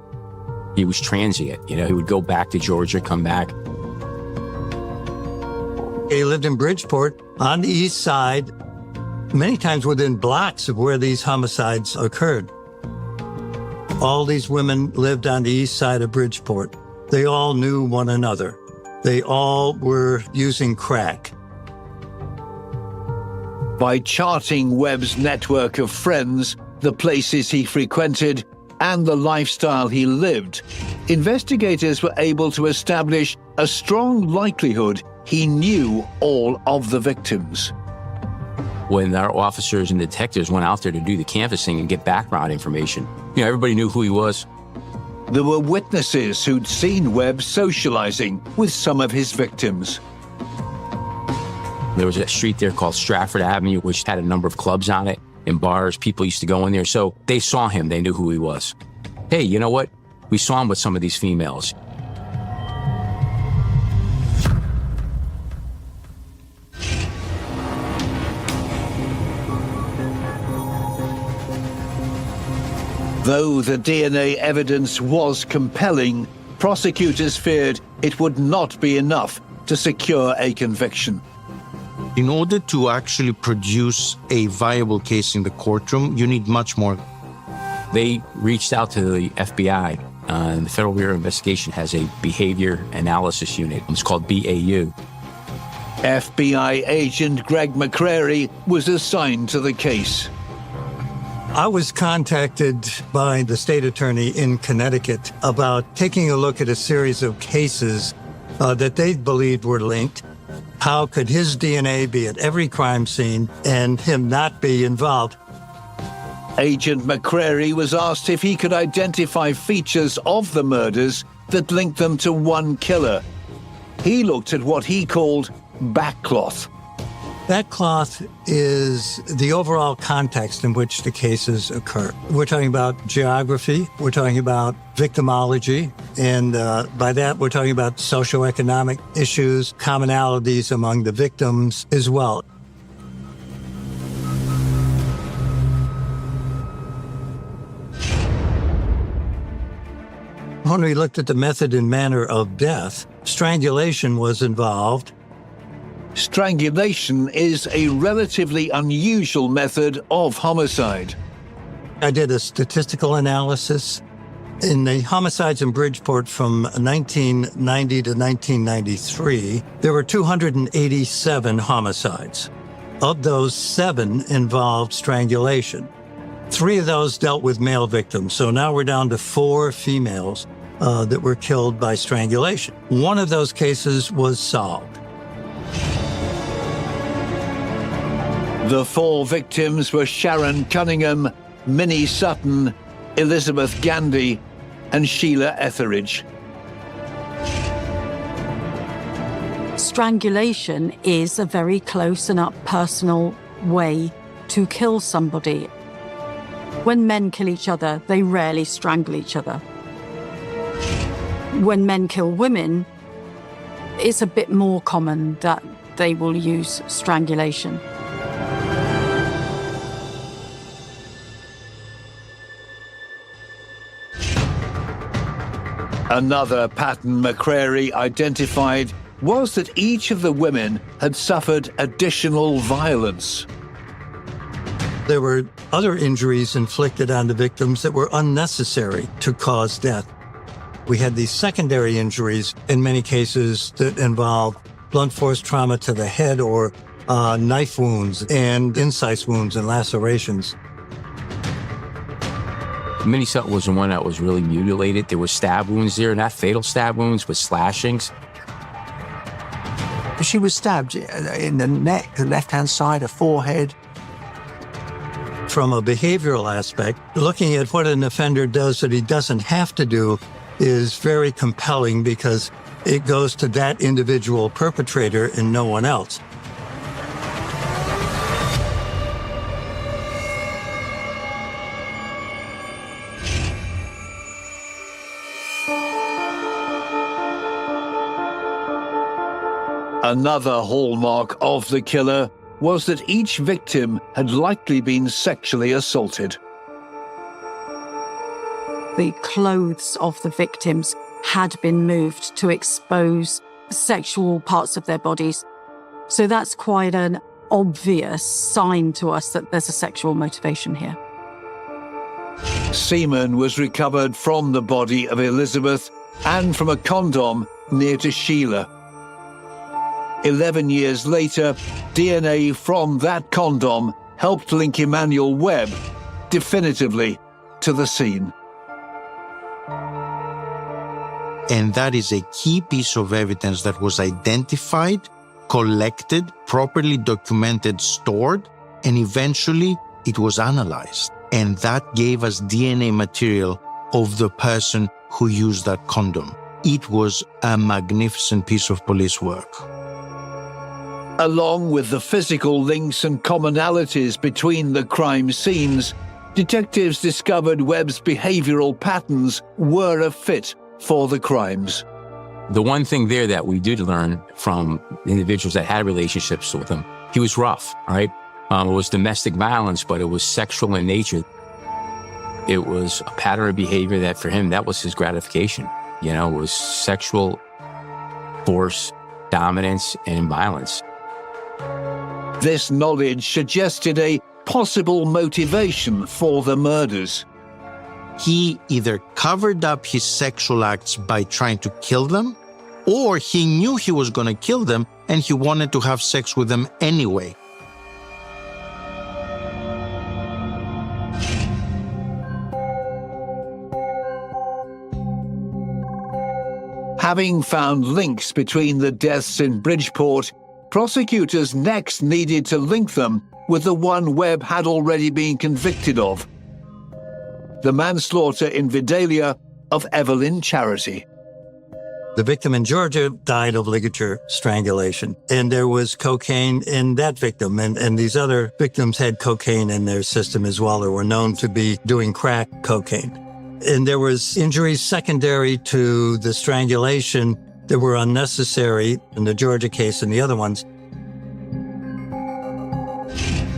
He was transient, he would go back to Georgia, come back. He lived in Bridgeport on the east side, many times within blocks of where these homicides occurred. All these women lived on the east side of Bridgeport. They all knew one another. They all were using crack. By charting Webb's network of friends, the places he frequented, and the lifestyle he lived, investigators were able to establish a strong likelihood he knew all of the victims. When our officers and detectives went out there to do the canvassing and get background information, everybody knew who he was. There were witnesses who'd seen Webb socializing with some of his victims. There was a street there called Stratford Avenue, which had a number of clubs on it and bars. People used to go in there. So they saw him. They knew who he was. Hey, you know what? We saw him with some of these females. Though the DNA evidence was compelling, prosecutors feared it would not be enough to secure a conviction. In order to actually produce a viable case in the courtroom, you need much more. They reached out to the FBI, and the Federal Bureau of Investigation has a behavior analysis unit. It's called BAU. FBI agent Greg McCrary was assigned to the case. I was contacted by the state attorney in Connecticut about taking a look at a series of cases that they believed were linked. How could his DNA be at every crime scene and him not be involved? Agent McCrary was asked if he could identify features of the murders that linked them to one killer. He looked at what he called backcloth. Backcloth is the overall context in which the cases occur. We're talking about geography, we're talking about victimology, and by that we're talking about socioeconomic issues, commonalities among the victims as well. When we looked at the method and manner of death, strangulation was involved. Strangulation is a relatively unusual method of homicide. I did a statistical analysis. In the homicides in Bridgeport from 1990 to 1993, there were 287 homicides. Of those, 7 involved strangulation. 3 of those dealt with male victims, so now we're down to 4 females that were killed by strangulation. One of those cases was solved. The 4 victims were Sharon Cunningham, Minnie Sutton, Elizabeth Gandy, and Sheila Etheridge. Strangulation is a very close and up personal way to kill somebody. When men kill each other, they rarely strangle each other. When men kill women, it's a bit more common that they will use strangulation. Another pattern McCrary identified was that each of the women had suffered additional violence. There were other injuries inflicted on the victims that were unnecessary to cause death. We had these secondary injuries in many cases that involved blunt force trauma to the head or knife wounds and incise wounds and lacerations. Minnie Sutton was the one that was really mutilated. There were stab wounds there, not fatal stab wounds, but slashings. She was stabbed in the neck, the left-hand side, her forehead. From a behavioral aspect, looking at what an offender does that he doesn't have to do is very compelling because it goes to that individual perpetrator and no one else. Another hallmark of the killer was that each victim had likely been sexually assaulted. The clothes of the victims had been moved to expose sexual parts of their bodies. So that's quite an obvious sign to us that there's a sexual motivation here. Semen was recovered from the body of Elizabeth and from a condom near to Sheila. 11 years later, DNA from that condom helped link Emmanuel Webb definitively to the scene. And that is a key piece of evidence that was identified, collected, properly documented, stored, and eventually it was analyzed. And that gave us DNA material of the person who used that condom. It was a magnificent piece of police work. Along with the physical links and commonalities between the crime scenes, detectives discovered Webb's behavioral patterns were a fit for the crimes. The one thing there that we did learn from individuals that had relationships with him, he was rough, right? It was domestic violence, but it was sexual in nature. It was a pattern of behavior that for him, that was his gratification. You know, it was sexual force, dominance, and violence. This knowledge suggested a possible motivation for the murders. He either covered up his sexual acts by trying to kill them, or he knew he was going to kill them and he wanted to have sex with them anyway. Having found links between the deaths in Bridgeport, prosecutors next needed to link them with the one Webb had already been convicted of: the manslaughter in Vidalia of Evelyn Charity. The victim in Georgia died of ligature strangulation, and there was cocaine in that victim, and these other victims had cocaine in their system as well, or were known to be doing crack cocaine. And there was injuries secondary to the strangulation that were unnecessary in the Georgia case and the other ones.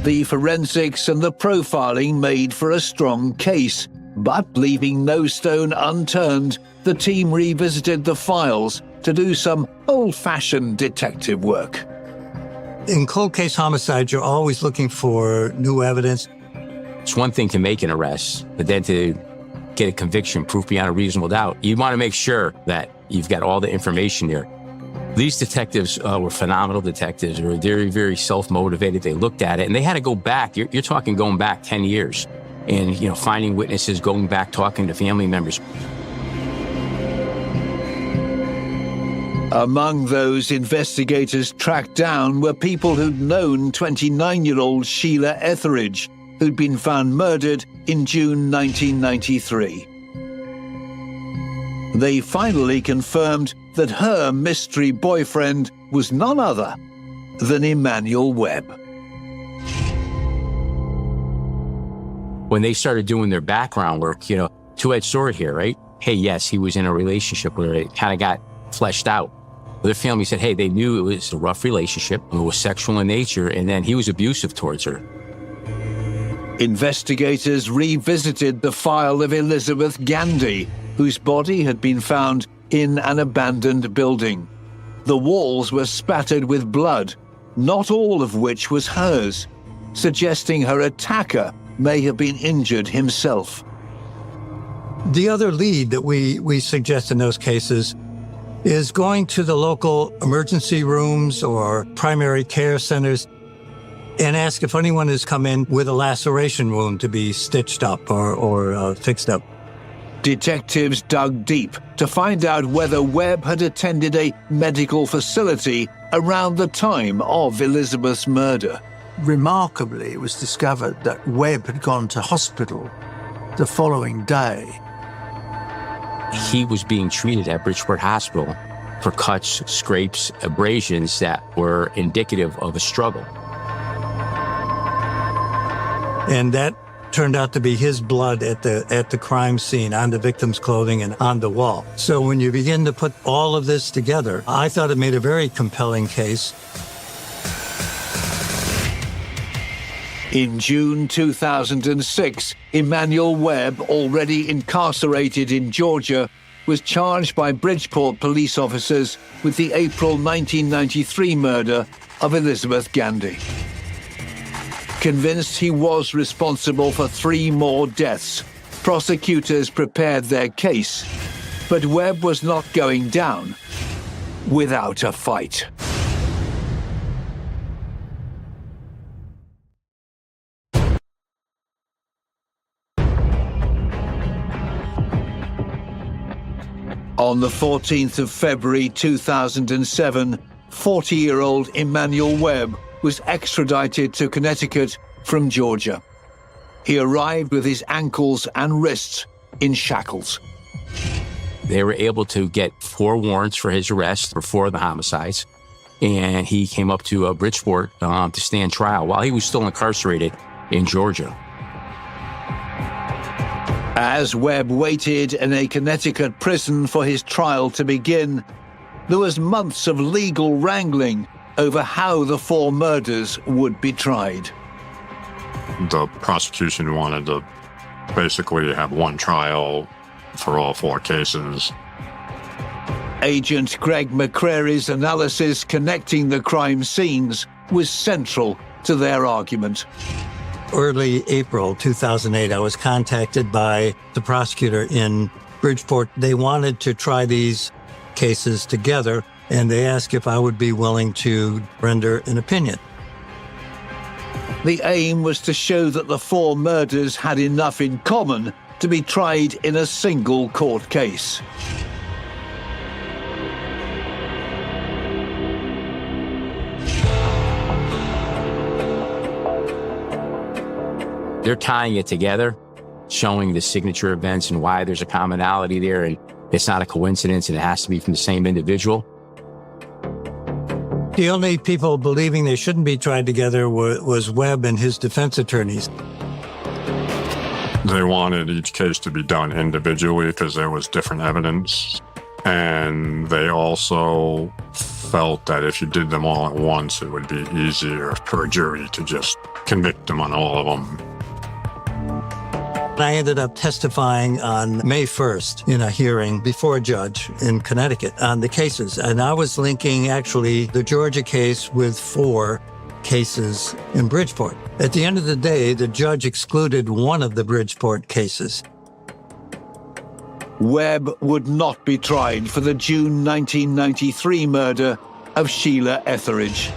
The forensics and the profiling made for a strong case, but leaving no stone unturned, the team revisited the files to do some old-fashioned detective work. In cold case homicides, you're always looking for new evidence. It's one thing to make an arrest, but then to get a conviction, proof beyond a reasonable doubt, you want to make sure that you've got all the information there. These detectives were phenomenal detectives. They were very, very self-motivated. They looked at it, and they had to go back. You're talking going back 10 years and, finding witnesses, going back, talking to family members. Among those investigators tracked down were people who'd known 29-year-old Sheila Etheridge, who'd been found murdered in June 1993. They finally confirmed that her mystery boyfriend was none other than Emmanuel Webb. When they started doing their background work, two-edged sword here, right? Hey, yes, he was in a relationship where it kind of got fleshed out. Their family said, hey, they knew it was a rough relationship, it was sexual in nature, and then he was abusive towards her. Investigators revisited the file of Elizabeth Gandy, whose body had been found in an abandoned building. The walls were spattered with blood, not all of which was hers, suggesting her attacker may have been injured himself. The other lead that we suggest in those cases is going to the local emergency rooms or primary care centers and ask if anyone has come in with a laceration wound to be stitched up or fixed up. Detectives dug deep to find out whether Webb had attended a medical facility around the time of Elizabeth's murder. Remarkably, it was discovered that Webb had gone to hospital the following day. He was being treated at Bridgeport Hospital for cuts, scrapes, abrasions that were indicative of a struggle. And that turned out to be his blood at the crime scene, on the victim's clothing and on the wall. So when you begin to put all of this together, I thought it made a very compelling case. In June 2006, Emmanuel Webb, already incarcerated in Georgia, was charged by Bridgeport police officers with the April 1993 murder of Elizabeth Gandy. Convinced he was responsible for 3 more deaths, prosecutors prepared their case, but Webb was not going down without a fight. On the 14th of February 2007, 40-year-old Emmanuel Webb was extradited to Connecticut from Georgia. He arrived with his ankles and wrists in shackles. They were able to get 4 warrants for his arrest for 4 of the homicides, and he came up to Bridgeport to stand trial while he was still incarcerated in Georgia. As Webb waited in a Connecticut prison for his trial to begin, there was months of legal wrangling over how the 4 murders would be tried. The prosecution wanted to basically have one trial for all 4 cases. Agent Greg McCrary's analysis connecting the crime scenes was central to their argument. Early April 2008, I was contacted by the prosecutor in Bridgeport. They wanted to try these cases together, and they asked if I would be willing to render an opinion. The aim was to show that the 4 murders had enough in common to be tried in a single court case. They're tying it together, showing the signature events and why there's a commonality there, and it's not a coincidence and it has to be from the same individual. The only people believing they shouldn't be tried together was Webb and his defense attorneys. They wanted each case to be done individually because there was different evidence. And they also felt that if you did them all at once, it would be easier for a jury to just convict them on all of them. I ended up testifying on May 1st in a hearing before a judge in Connecticut on the cases. And I was linking actually the Georgia case with 4 cases in Bridgeport. At the end of the day, the judge excluded one of the Bridgeport cases. Webb would not be tried for the June 1993 murder of Sheila Etheridge.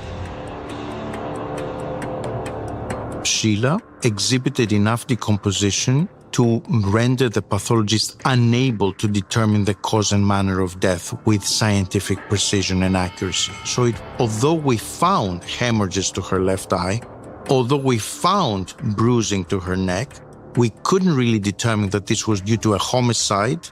Sheila exhibited enough decomposition to render the pathologist unable to determine the cause and manner of death with scientific precision and accuracy. So although we found hemorrhages to her left eye, although we found bruising to her neck, we couldn't really determine that this was due to a homicide.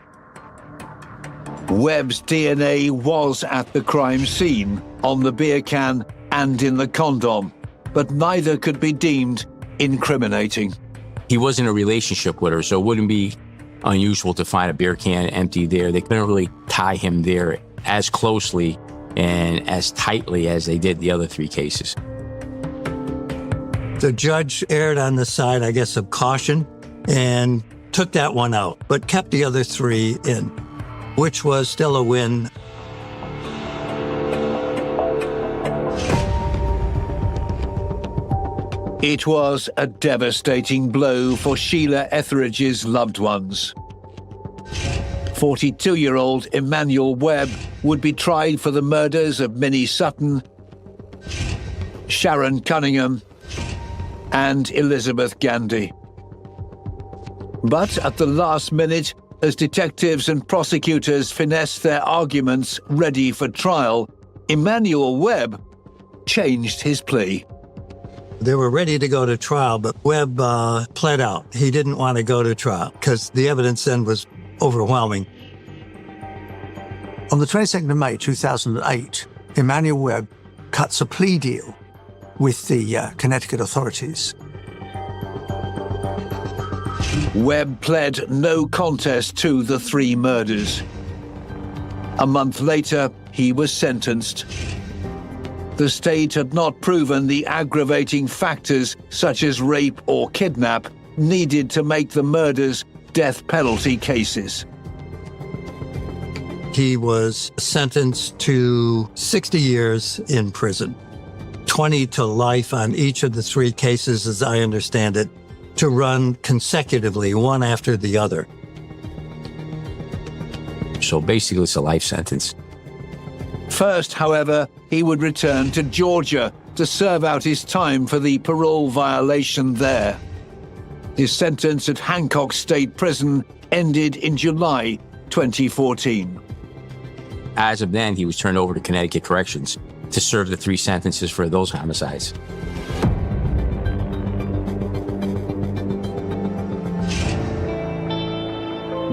Webb's DNA was at the crime scene, on the beer can and in the condom, but neither could be deemed incriminating. He was in a relationship with her, so it wouldn't be unusual to find a beer can empty there. They couldn't really tie him there as closely and as tightly as they did the other 3 cases. The judge erred on the side, I guess, of caution and took that one out, but kept the other 3 in, which was still a win. It was a devastating blow for Sheila Etheridge's loved ones. 42-year-old Emmanuel Webb would be tried for the murders of Minnie Sutton, Sharon Cunningham, and Elizabeth Gandy. But at the last minute, as detectives and prosecutors finessed their arguments ready for trial, Emmanuel Webb changed his plea. They were ready to go to trial, but Webb pled out. He didn't want to go to trial because the evidence then was overwhelming. On the 22nd of May 2008, Emmanuel Webb cuts a plea deal with the Connecticut authorities. Webb pled no contest to the 3 murders. A month later, he was sentenced. The state had not proven the aggravating factors, such as rape or kidnap, needed to make the murders death penalty cases. He was sentenced to 60 years in prison, 20 to life on each of the 3 cases, as I understand it, to run consecutively, one after the other. So basically, it's a life sentence. First, however, he would return to Georgia to serve out his time for the parole violation there. His sentence at Hancock State Prison ended in July 2014. As of then, he was turned over to Connecticut Corrections to serve the 3 sentences for those homicides.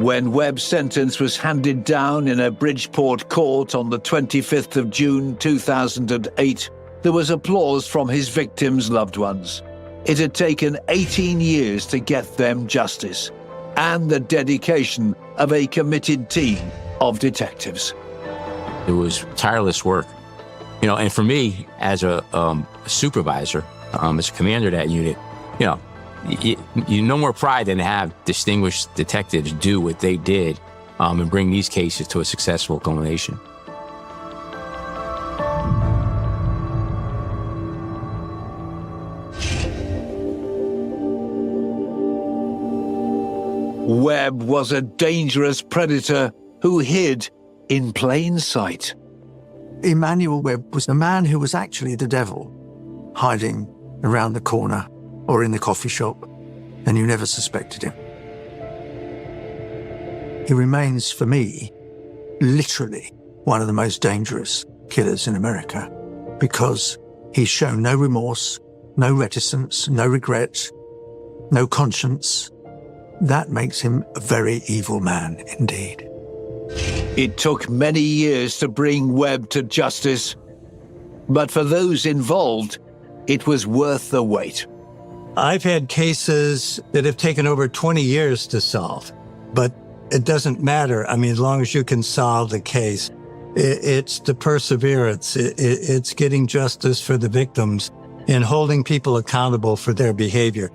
When Webb's sentence was handed down in a Bridgeport court on the 25th of June 2008, there was applause from his victims' loved ones. It had taken 18 years to get them justice, and the dedication of a committed team of detectives. It was tireless work. And for me, as a supervisor, as a commander of that unit, you no more pride than to have distinguished detectives do what they did and bring these cases to a successful culmination. Webb was a dangerous predator who hid in plain sight. Emmanuel Webb was a man who was actually the devil, hiding around the corner or in the coffee shop, and you never suspected him. He remains, for me, literally one of the most dangerous killers in America, because he's shown no remorse, no reticence, no regret, no conscience. That makes him a very evil man indeed. It took many years to bring Webb to justice, but for those involved, it was worth the wait. I've had cases that have taken over 20 years to solve, but it doesn't matter. I mean, as long as you can solve the case, it's the perseverance. It's getting justice for the victims and holding people accountable for their behavior.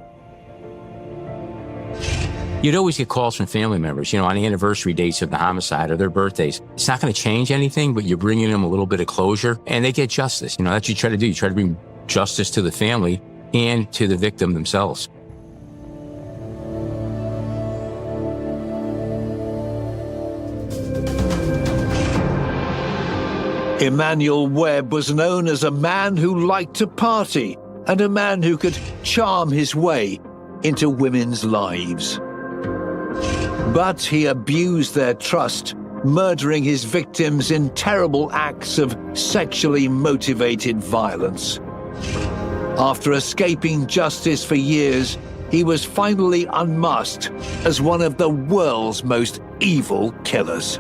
You'd always get calls from family members, on the anniversary dates of the homicide or their birthdays. It's not going to change anything, but you're bringing them a little bit of closure, and they get justice. That's what you try to do. You try to bring justice to the family and to the victim themselves. Emmanuel Webb was known as a man who liked to party and a man who could charm his way into women's lives. But he abused their trust, murdering his victims in terrible acts of sexually motivated violence. After escaping justice for years, he was finally unmasked as one of the world's most evil killers.